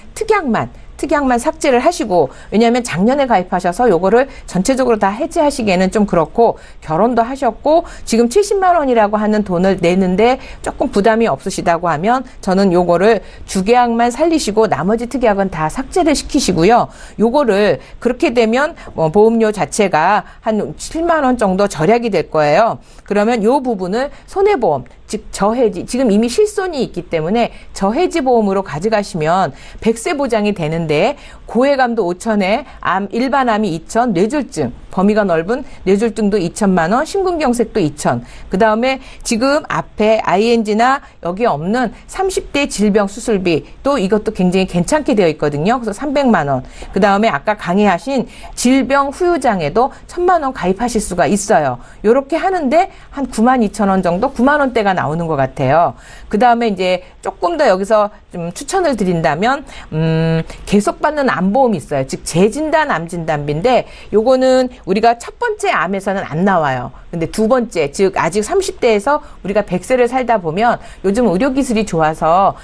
특약만 삭제를 하시고 왜냐하면 작년에 가입하셔서 요거를 전체적으로 다 해지하시기에는 좀 그렇고 결혼도 하셨고 지금 70만 원이라고 하는 돈을 내는데 조금 부담이 없으시다고 하면 저는 요거를 주계약만 살리시고 나머지 특약은 다 삭제를 시키시고요. 요거를 그렇게 되면 보험료 자체가 한 7만 원 정도 절약이 될 거예요. 그러면 요 부분을 손해보험 즉 저해지, 지금 이미 실손이 있기 때문에 저해지 보험으로 가져가시면 100세 보장이 되는데 고해감도 5천에 일반암이 2천, 뇌졸중, 범위가 넓은 뇌졸중도 2천만 원, 심근경색도 2천. 그 다음에 지금 앞에 ING나 여기 없는 30대 질병 수술비 또 이것도 굉장히 괜찮게 되어 있거든요. 그래서 300만 원. 그 다음에 아까 강의하신 질병 후유장에도 1,000만 원 가입하실 수가 있어요. 요렇게 하는데 한 9만 2천 원 정도, 9만 원대가 나오는 것 같아요. 그 다음에 이제 조금 더 여기서 좀 추천을 드린다면 계속 받는 암보험이 있어요. 즉 재진단 암진단비인데 요거는 우리가 첫 번째 암에서는 안 나와요. 근데 두 번째, 즉 아직 30대에서 우리가 100세를 살다 보면 요즘 의료기술이 좋아서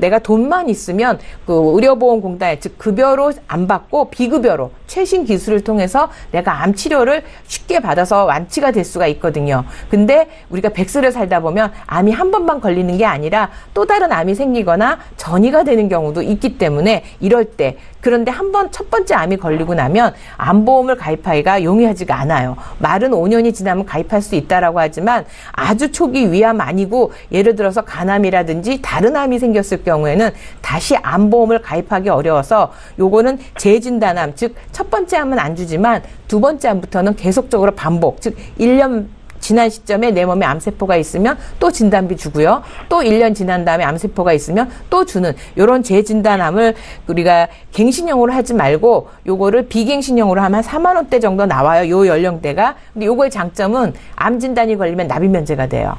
내가 돈만 있으면 의료보험공단에 즉 급여로 안 받고 비급여로 최신 기술을 통해서 내가 암 치료를 쉽게 받아서 완치가 될 수가 있거든요. 근데 우리가 100세를 살다 보면 암이 한 번만 걸리는 게 아니라 또 다른 암이 생기거나 전이가 되는 경우도 있기 때문에 이럴 때 그런데 첫 번째 암이 걸리고 나면 암보험을 가입하기가 용이하지가 않아요. 말은 5년이 지나면 가입할 수 있다라고 하지만 아주 초기 위암 아니고 예를 들어서 간암이라든지 다른 암이 생겼을 경우에는 다시 암보험을 가입하기 어려워서 요거는 재진단암, 즉 첫 번째 암은 안 주지만 두 번째 암부터는 계속적으로 반복, 즉 1년 지난 시점에 내 몸에 암세포가 있으면 또 진단비 주고요. 또 1년 지난 다음에 암세포가 있으면 또 주는 이런 재진단암을 우리가 갱신형으로 하지 말고 요거를 비갱신형으로 하면 4만 원대 정도 나와요. 요 연령대가. 근데 요거의 장점은 암 진단이 걸리면 납입 면제가 돼요.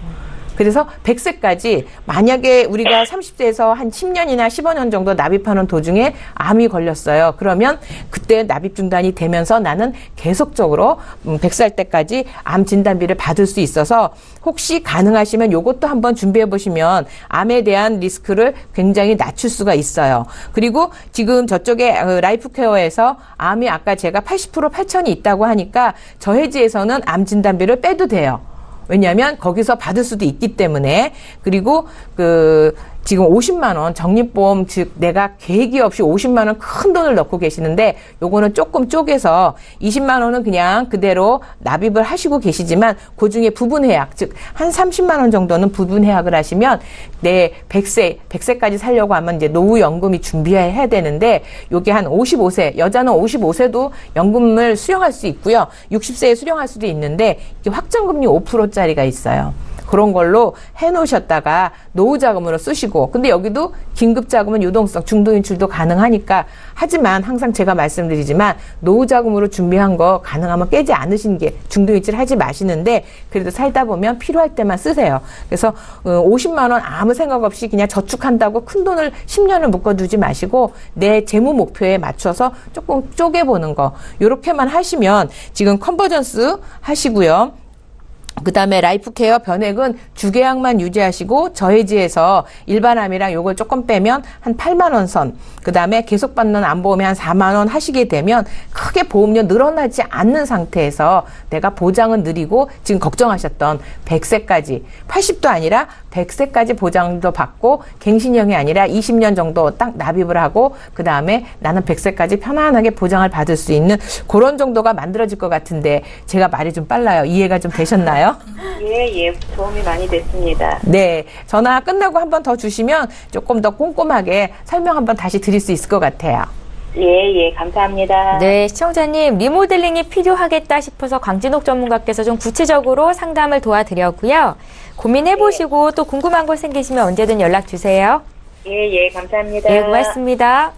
그래서 100세까지 만약에 우리가 30세에서 한 10년이나 15년 정도 납입하는 도중에 암이 걸렸어요. 그러면 그때 납입 중단이 되면서 나는 계속적으로 100살 때까지 암 진단비를 받을 수 있어서 혹시 가능하시면 요것도 한번 준비해 보시면 암에 대한 리스크를 굉장히 낮출 수가 있어요. 그리고 지금 저쪽에 라이프케어에서 암이 아까 제가 80% 8천이 있다고 하니까 저해지에서는 암 진단비를 빼도 돼요. 왜냐하면 거기서 받을 수도 있기 때문에. 그리고 지금 50만 원 적립보험, 즉 내가 계획이 없이 50만 원 큰 돈을 넣고 계시는데 요거는 조금 쪼개서 20만 원은 그냥 그대로 납입을 하시고 계시지만 그중에 부분해약, 즉 한 30만 원 정도는 부분해약을 하시면 내 100세까지 살려고 하면 이제 노후연금이 준비해야 되는데 요게 한 55세, 여자는 55세도 연금을 수령할 수 있고요. 60세에 수령할 수도 있는데 이게 확정금리 5%짜리가 있어요. 그런 걸로 해놓으셨다가 노후자금으로 쓰시고, 근데 여기도 긴급자금은 유동성, 중도인출도 가능하니까, 하지만 항상 제가 말씀드리지만 노후자금으로 준비한 거 가능하면 깨지 않으시는 게, 중도인출 하지 마시는데 그래도 살다 보면 필요할 때만 쓰세요. 그래서 50만 원 아무 생각 없이 그냥 저축한다고 큰 돈을 10년을 묶어두지 마시고 내 재무 목표에 맞춰서 조금 쪼개보는 거, 요렇게만 하시면 지금 컨버전스 하시고요. 그 다음에 라이프케어 변액은 주계약만 유지하시고 저해지에서 일반암이랑 요걸 조금 빼면 한 8만 원 선, 그 다음에 계속 받는 암보험이 한 4만 원 하시게 되면 크게 보험료 늘어나지 않는 상태에서 내가 보장은 느리고 지금 걱정하셨던 100세까지 80도 아니라 100세까지 보장도 받고 갱신형이 아니라 20년 정도 딱 납입을 하고 그 다음에 나는 100세까지 편안하게 보장을 받을 수 있는 그런 정도가 만들어질 것 같은데 제가 말이 좀 빨라요. 이해가 좀 되셨나요? 예, 도움이 많이 됐습니다. 네, 전화 끝나고 한 번 더 주시면 조금 더 꼼꼼하게 설명 한번 다시 드릴 수 있을 것 같아요. 예, 감사합니다. 네, 시청자님, 리모델링이 필요하겠다 싶어서 강진옥 전문가께서 좀 구체적으로 상담을 도와드렸고요. 고민해보시고 또 궁금한 거 생기시면 언제든 연락 주세요. 예, 감사합니다. 네, 고맙습니다.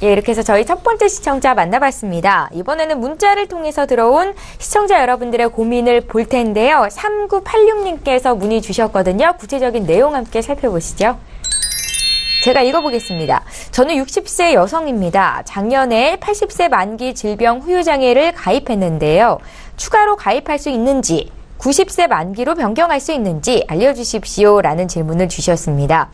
예, 이렇게 해서 저희 첫 번째 시청자 만나봤습니다. 이번에는 문자를 통해서 들어온 시청자 여러분들의 고민을 볼 텐데요. 3986님께서 문의 주셨거든요. 구체적인 내용 함께 살펴보시죠. 제가 읽어보겠습니다. 저는 60세 여성입니다. 작년에 80세 만기 질병 후유장애를 가입했는데요. 추가로 가입할 수 있는지, 90세 만기로 변경할 수 있는지 알려주십시오 라는 질문을 주셨습니다.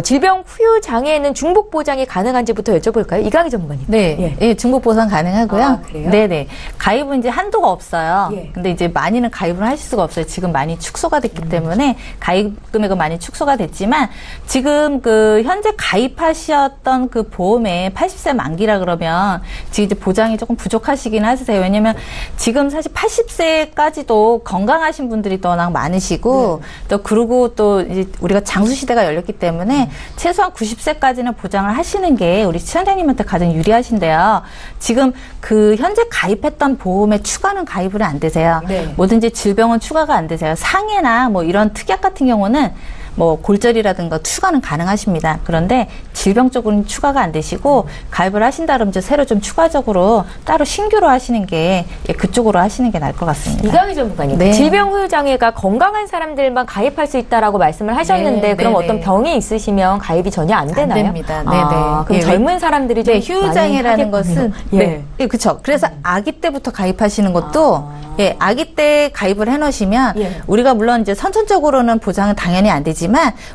질병 후유 장애에는 중복 보장이 가능한지부터 여쭤볼까요? 이강희 전문가님. 네, 예, 중복 보상 가능하고요. 아, 그래요? 네네. 가입은 이제 한도가 없어요. 예. 근데 이제 많이는 가입을 하실 수가 없어요. 지금 많이 축소가 됐기 때문에 가입 금액은 많이 축소가 됐지만 지금 그 현재 가입하셨던 그 보험에 80세 만기라 그러면 지금 이제 보장이 조금 부족하시긴 하세요. 왜냐면 지금 사실 80세까지도 건강하신 분들이 또 워낙 많으시고 또 그리고 또 이제 우리가 장수 시대가 열렸기 때문에 최소한 90세까지는 보장을 하시는 게 우리 시청자님한테 가장 유리하신데요. 지금 그 현재 가입했던 보험에 추가는 가입을 안 되세요. 네. 뭐든지 질병은 추가가 안 되세요. 상해나 뭐 이런 특약 같은 경우는 뭐 골절이라든가 추가는 가능하십니다. 그런데 질병 쪽은 추가가 안 되시고 가입을 하신다 그러면 이제 새로 좀 추가적으로 따로 신규로 하시는 게 그쪽으로 하시는 게 나을 것 같습니다. 이강희 전문가님, 네. 질병 후유 장애가 건강한 사람들만 가입할 수 있다라고 말씀을 하셨는데 네, 그럼 네, 어떤 네. 병이 있으시면 가입이 전혀 안 되나요? 안 됩니다. 아, 네네. 그럼 예, 젊은 사람들이 좀 네, 후유장애라는 것은 예. 네, 그렇죠. 그래서 아기 때부터 가입하시는 것도 예, 아기 때 가입을 해놓으시면 예. 우리가 물론 이제 선천적으로는 보장은 당연히 안 되지만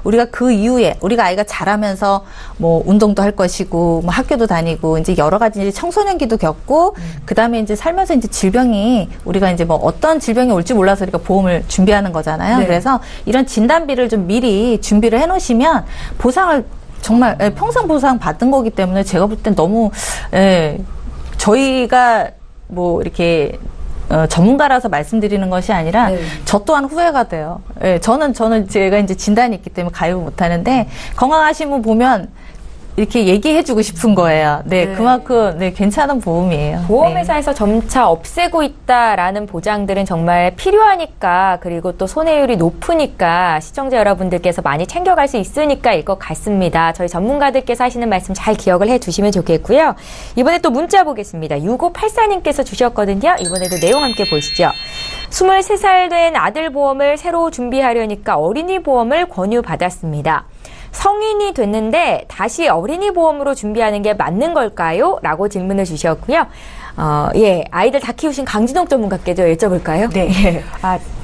우리가 그 이후에 우리가 아이가 자라면서 뭐 운동도 할 것이고 뭐 학교도 다니고 이제 여러 가지 이제 청소년기도 겪고 그다음에 이제 살면서 이제 질병이 우리가 이제 뭐 어떤 질병이 올지 몰라서 우리가 보험을 준비하는 거잖아요. 네. 그래서 이런 진단비를 좀 미리 준비를 해놓으시면 보상을 정말 평생 보상 받은 거기 때문에 제가 볼 땐 너무 저희가 뭐 이렇게 전문가라서 말씀드리는 것이 아니라 네. 저 또한 후회가 돼요. 예, 저는 제가 이제 진단이 있기 때문에 가입을 못 하는데 건강하신 분 보면 이렇게 얘기해주고 싶은 거예요. 네, 네. 그만큼 괜찮은 보험이에요. 보험회사에서 점차 없애고 있다라는 보장들은 정말 필요하니까 그리고 또 손해율이 높으니까 시청자 여러분들께서 많이 챙겨갈 수 있으니까일 것 같습니다. 저희 전문가들께서 하시는 말씀 잘 기억을 해두시면 좋겠고요. 이번에 또 문자 보겠습니다. 6584님께서 주셨거든요. 이번에도 내용 함께 보시죠. 23살 된 아들 보험을 새로 준비하려니까 어린이 보험을 권유받았습니다. 성인이 됐는데 다시 어린이 보험으로 준비하는 게 맞는 걸까요? 라고 질문을 주셨고요. 아이들 다 키우신 강진옥 전문가께도 여쭤볼까요? 네.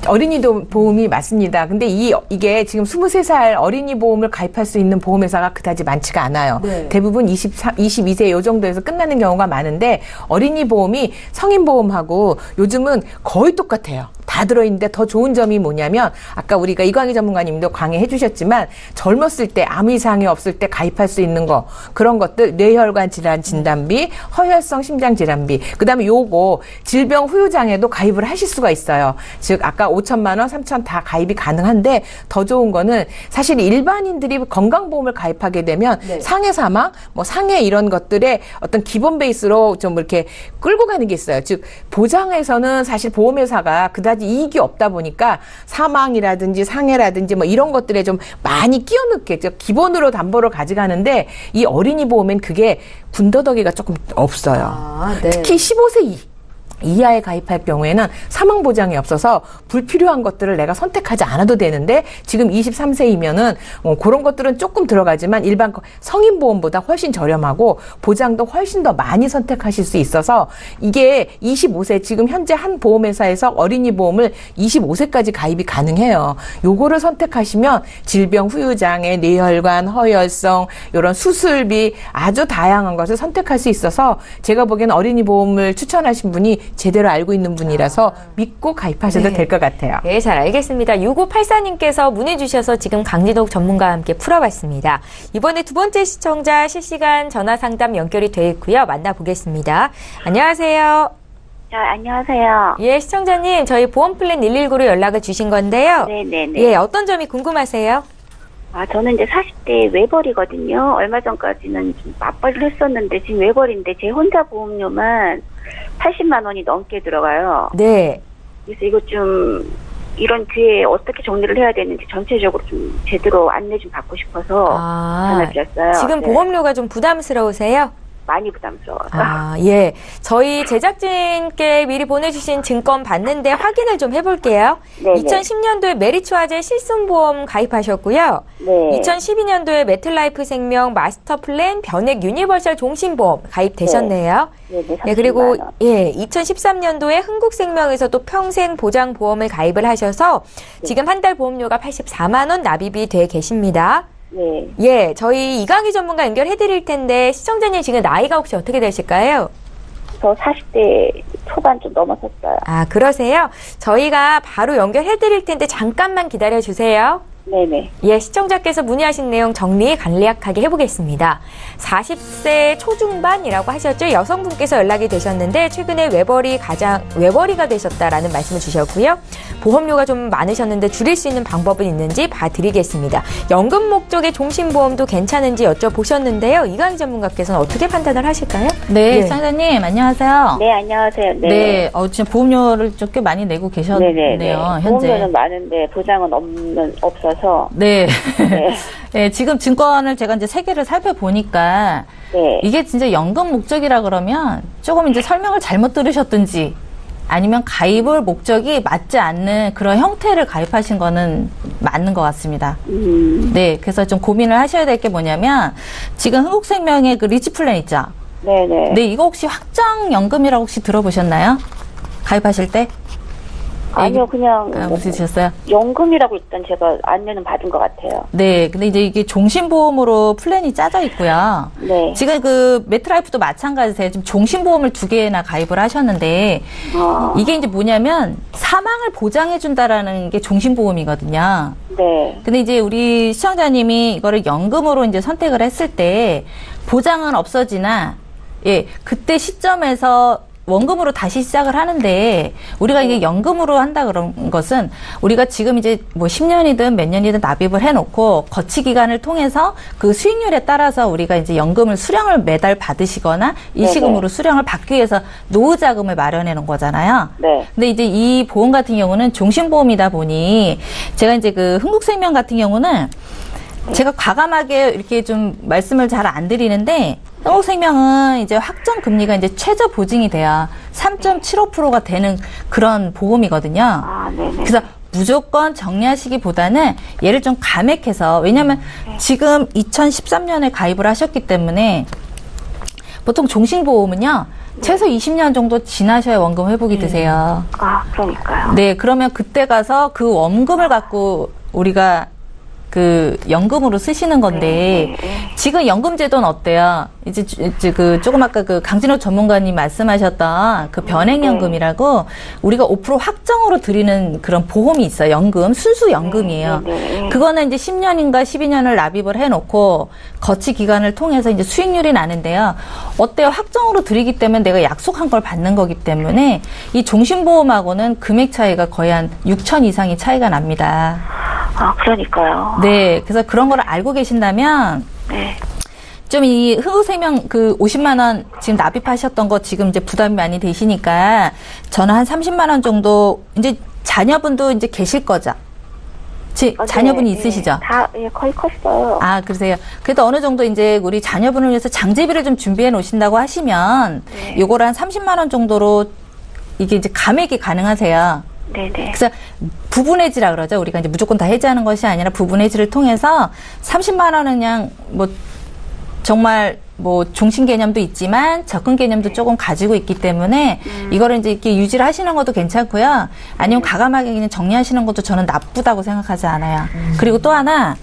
어린이 보험이 맞습니다. 근데 이게 지금 23살 어린이 보험을 가입할 수 있는 보험회사가 그다지 많지가 않아요. 네. 대부분 22세 요 정도에서 끝나는 경우가 많은데 어린이 보험이 성인 보험하고 요즘은 거의 똑같아요. 다 들어있는데 더 좋은 점이 뭐냐면 아까 우리가 이광희 전문가님도 강의해 주셨지만 젊었을 때 아무 이상이 없을 때 가입할 수 있는 거 그런 것들 뇌혈관 질환 진단비, 허혈성 심장 질환비 그다음에 요거 질병 후유 장애도 가입을 하실 수가 있어요. 즉 아까 5천만 원, 3천 다 가입이 가능한데 더 좋은 거는 사실 일반인들이 건강보험을 가입하게 되면 네. 상해 사망, 뭐 상해 이런 것들의 어떤 기본 베이스로 좀 이렇게 끌고 가는 게 있어요. 즉 보장에서는 사실 보험회사가 그다지 이익이 없다 보니까 사망이라든지 상해라든지 뭐 이런 것들에 좀 많이 끼워넣게 기본으로 담보를 가져가는데 이 어린이 보험엔 그게 군더더기가 조금 없어요. 네. 특히 15세 이하에 가입할 경우에는 사망 보장이 없어서 불필요한 것들을 내가 선택하지 않아도 되는데 지금 23세이면은 그런 것들은 조금 들어가지만 일반 성인 보험보다 훨씬 저렴하고 보장도 훨씬 더 많이 선택하실 수 있어서 이게 25세 지금 현재 한 보험회사에서 어린이 보험을 25세까지 가입이 가능해요. 요거를 선택하시면 질병 후유 장애, 뇌혈관, 허혈성 이런 수술비 아주 다양한 것을 선택할 수 있어서 제가 보기에는 어린이 보험을 추천하신 분이 제대로 알고 있는 분이라서 믿고 가입하셔도 네. 될 것 같아요. 네, 잘 알겠습니다. 6584님께서 문의 주셔서 지금 강진옥 전문가와 함께 풀어봤습니다. 이번에 두 번째 시청자 실시간 전화 상담 연결이 돼 있고요. 만나보겠습니다. 안녕하세요. 안녕하세요. 예, 시청자님, 저희 보험플랜 119로 연락을 주신 건데요. 네네네. 예, 어떤 점이 궁금하세요? 저는 이제 40대 외벌이거든요. 얼마 전까지는 좀 맞벌이를 했었는데 지금 외벌인데 제 혼자 보험료만 80만 원이 넘게 들어가요. 네. 그래서 이거 좀 이런 기회에 어떻게 정리를 해야 되는지 전체적으로 좀 제대로 안내 좀 받고 싶어서 전화드렸어요. 지금 네. 보험료가 좀 부담스러우세요? 많이 부담스러워서. 예. 저희 제작진께 미리 보내주신 증권 봤는데 확인을 좀 해볼게요. 네네. 2010년도에 메리츠화재 실손보험 가입하셨고요. 네. 2012년도에 메틀라이프 생명 마스터플랜 변액 유니버설 종신보험 가입되셨네요. 네, 네, 그리고 2013년도에 흥국생명에서도 평생 보장보험을 가입을 하셔서 지금 한 달 보험료가 84만 원 납입이 돼 계십니다. 네. 예, 저희 이강희 전문가 연결해 드릴 텐데 시청자님 지금 나이가 혹시 어떻게 되실까요? 저 40대 초반 좀 넘었었어요. 아, 그러세요? 저희가 바로 연결해 드릴 텐데 잠깐만 기다려 주세요. 네네. 예, 시청자께서 문의하신 내용 정리 간략하게 해보겠습니다. 40세 초중반이라고 하셨죠? 여성분께서 연락이 되셨는데 최근에 외벌이가 되셨다라는 말씀을 주셨고요. 보험료가 좀 많으셨는데 줄일 수 있는 방법은 있는지 봐드리겠습니다. 연금 목적의 종신보험도 괜찮은지 여쭤보셨는데요. 이강희 전문가께서는 어떻게 판단을 하실까요? 네, 네. 시청자님 안녕하세요. 네, 안녕하세요. 네. 네, 지금 보험료를 좀 꽤 많이 내고 계셨네요. 네네. 현재. 보험료는 많은데 보장은 없어서. 네. 네. 네, 지금 증권을 제가 이제 세 개를 살펴보니까 네. 이게 진짜 연금 목적이라 그러면 조금 이제 설명을 잘못 들으셨든지 아니면 가입을 목적이 맞지 않는 그런 형태를 가입하신 거는 맞는 것 같습니다. 네, 그래서 좀 고민을 하셔야 될 게 뭐냐면 지금 흥국생명의 그 리치 플랜 있죠? 네네. 네, 이거 혹시 확정연금이라고 혹시 들어보셨나요? 가입하실 때? 아니요, 그냥 없으셨어요? 연금이라고 일단 제가 안내는 받은 것 같아요. 네, 근데 이제 이게 종신보험으로 플랜이 짜져 있고요. 네. 지금 그 메트라이프도 마찬가지세요. 지금 종신보험을 2개나 가입을 하셨는데 이게 이제 뭐냐면 사망을 보장해준다라는 게 종신보험이거든요. 네. 근데 이제 우리 시청자님이 이거를 연금으로 이제 선택을 했을 때 보장은 없어지나, 예, 그때 시점에서 원금으로 다시 시작을 하는데 우리가 이게 연금으로 한다 그런 것은 우리가 지금 이제 뭐 10년이든 몇 년이든 납입을 해놓고 거치 기간을 통해서 그 수익률에 따라서 우리가 이제 연금을 수령을 매달 받으시거나 일시금으로 수령을 받기 위해서 노후 자금을 마련해 놓은 거잖아요. 네. 근데 이제 이 보험 같은 경우는 종신보험이다 보니 제가 이제 그 흥국생명 같은 경우는 제가 과감하게 이렇게 좀 말씀을 잘 안 드리는데 흥국생명은 이제 확정 금리가 이제 최저 보증이 돼야 3.75%가 되는 그런 보험이거든요. 아, 네네. 그래서 무조건 정리하시기보다는 얘를 좀 감액해서, 왜냐하면 지금 2013년에 가입을 하셨기 때문에 보통 종신보험은요 최소 20년 정도 지나셔야 원금 회복이 되세요. 아, 그러니까요. 네, 그러면 그때 가서 그 원금을 갖고 우리가 그 연금으로 쓰시는 건데 지금 연금 제도는 어때요? 이제 그 조금 아까 그 강진호 전문가님 말씀하셨던 그 변액연금이라고 우리가 5% 확정으로 드리는 그런 보험이 있어요. 연금, 순수 연금이에요. 그거는 이제 10년인가 12년을 납입을 해놓고 거치 기간을 통해서 이제 수익률이 나는데요. 어때요? 확정으로 드리기 때문에 내가 약속한 걸 받는 거기 때문에 이 종신보험하고는 금액 차이가 거의 한 6천 이상이 차이가 납니다. 아, 그러니까요. 네, 그래서 그런 걸 알고 계신다면 네. 좀 이 흥국생명 그 50만 원 지금 납입하셨던 거 지금 이제 부담이 많이 되시니까 저는 한 30만 원 정도 이제 자녀분도 이제 계실 거죠? 자녀분이 있으시죠? 다, 예, 거의 컸어요. 아, 그러세요. 그래도 어느 정도 이제 우리 자녀분을 위해서 장제비를 좀 준비해 놓으신다고 하시면 요거를 한 30만 원 정도로 이게 이제 감액이 가능하세요. 네네. 그래서 부분해지라 그러죠. 우리가 이제 무조건 다 해지하는 것이 아니라 부분해지를 통해서 30만 원은 그냥 뭐 정말 뭐 종신 개념도 있지만 접근 개념도 조금 가지고 있기 때문에 이거를 이제 이렇게 유지를 하시는 것도 괜찮고요. 아니면 과감하게 그냥 정리하시는 것도 저는 나쁘다고 생각하지 않아요. 그리고 또 하나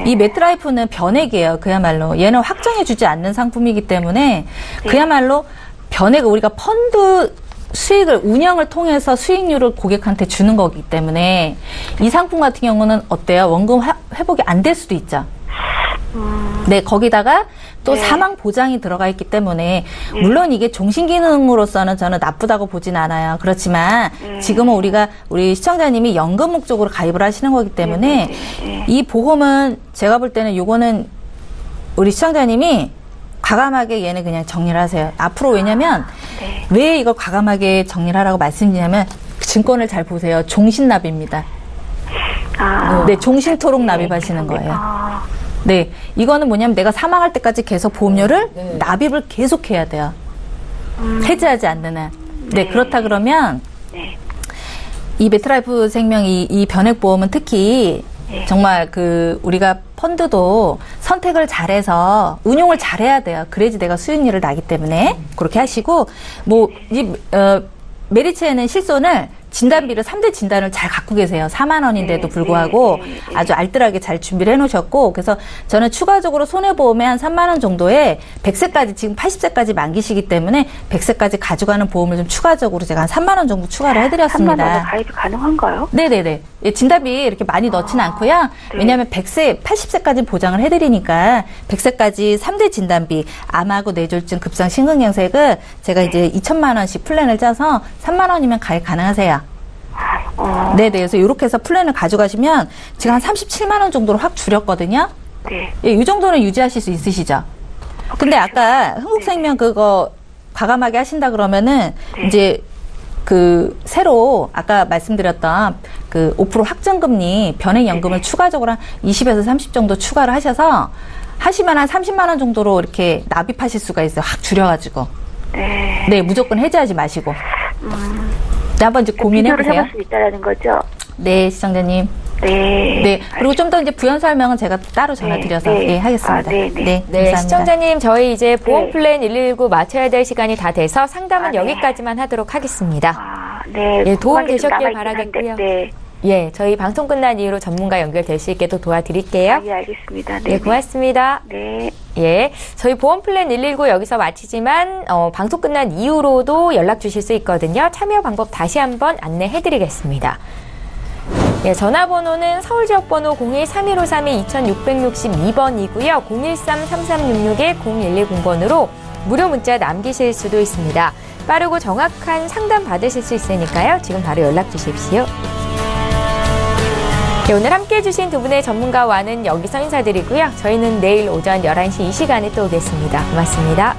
이 매트라이프는 변액이에요. 그야말로 얘는 확정해주지 않는 상품이기 때문에 그야말로 변액 우리가 펀드 수익을 운영을 통해서 수익률을 고객한테 주는 거기 때문에 이 상품 같은 경우는 어때요? 원금 회복이 안 될 수도 있죠. 네, 거기다가 또 사망 보장이 들어가 있기 때문에 물론 이게 종신 기능으로서는 저는 나쁘다고 보진 않아요. 그렇지만 지금은 우리 시청자님이 연금 목적으로 가입을 하시는 거기 때문에 이 보험은 제가 볼 때는 요거는 우리 시청자님이 과감하게 얘는 그냥 정리를 하세요. 앞으로 왜냐면 왜 이걸 과감하게 정리를 하라고 말씀드리냐면 증권을 잘 보세요. 종신납입니다. 네, 종신토록 납입하시는 거예요. 네, 이거는 뭐냐면 내가 사망할 때까지 계속 보험료를 납입을 계속해야 돼요. 해지하지 않는 한. 네, 그렇다 그러면 이 매트라이프 생명 이 변액보험은 특히 정말 그 우리가 펀드도 선택을 잘해서 운용을 잘해야 돼요. 그래야지 내가 수익률을 나기 때문에 그렇게 하시고 뭐 이 메리츠에는 실손을 진단비를 3대 진단을 잘 갖고 계세요. 4만 원인데도 네, 불구하고 네, 네, 네. 아주 알뜰하게 잘 준비를 해놓으셨고 그래서 저는 추가적으로 손해보험에 한 3만 원 정도에 100세까지 지금 80세까지 만기시기 때문에 100세까지 가져가는 보험을 좀 추가적으로 제가 한 3만 원 정도 추가를 3만 해드렸습니다. 원에 가입이 가능한가요? 네네네. 예, 진단비 이렇게 많이 넣지는 않고요. 네. 왜냐하면 100세, 80세까지 보장을 해드리니까 100세까지 3대 진단비, 암하고 뇌졸중, 급성 심근경색을 제가 이제 2천만 원씩 플랜을 짜서 3만 원이면 가입 가능하세요. 네네. 그래서 이렇게 해서 플랜을 가져가시면 지금 한 37만 원 정도로 확 줄였거든요. 네. 예, 이 정도는 유지하실 수 있으시죠? 근데 아까 흥국생명 그거 과감하게 하신다 그러면은 네. 이제 새로 아까 말씀드렸던 5% 확정금리 변액연금을 추가적으로 한 20에서 30 정도 추가를 하셔서 하시면 한 30만 원 정도로 이렇게 납입하실 수가 있어요. 확 줄여가지고. 네. 네, 무조건 해지하지 마시고. 네, 한번 이제 비교를 고민해보세요. 해볼 수 있다는 거죠? 네, 시청자님. 네. 네. 그리고 좀 더 이제 부연 설명은 제가 따로 전화 드려서 네, 네. 하겠습니다. 아, 네, 네. 네, 감사합니다. 시청자님, 저희 이제 보험 네. 플랜 119 마쳐야 될 시간이 다 돼서 상담은 아, 네. 여기까지만 하도록 하겠습니다. 아, 네. 예, 도움 궁금한 게좀 되셨길 남아있긴 바라겠고요. 한데, 네. 예, 저희 방송 끝난 이후로 전문가 연결될 수 있게 또 도와드릴게요. 아, 예, 알겠습니다. 네. 네, 고맙습니다. 네. 예, 저희 보험 플랜 119 여기서 마치지만 방송 끝난 이후로도 연락 주실 수 있거든요. 참여 방법 다시 한번 안내해드리겠습니다. 예, 전화번호는 서울 지역번호 02-3153-2662번이고요. 013-3366-0110번으로 무료 문자 남기실 수도 있습니다. 빠르고 정확한 상담 받으실 수 있으니까요. 지금 바로 연락 주십시오. 네, 오늘 함께해 주신 두 분의 전문가와는 여기서 인사드리고요. 저희는 내일 오전 11시 이 시간에 또 오겠습니다. 고맙습니다.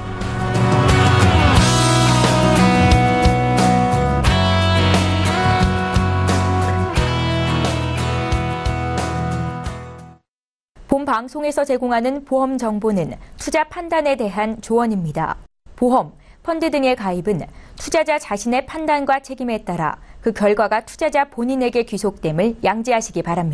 본 방송에서 제공하는 보험 정보는 투자 판단에 대한 조언입니다. 보험, 펀드 등의 가입은 투자자 자신의 판단과 책임에 따라 그 결과가 투자자 본인에게 귀속됨을 양지하시기 바랍니다.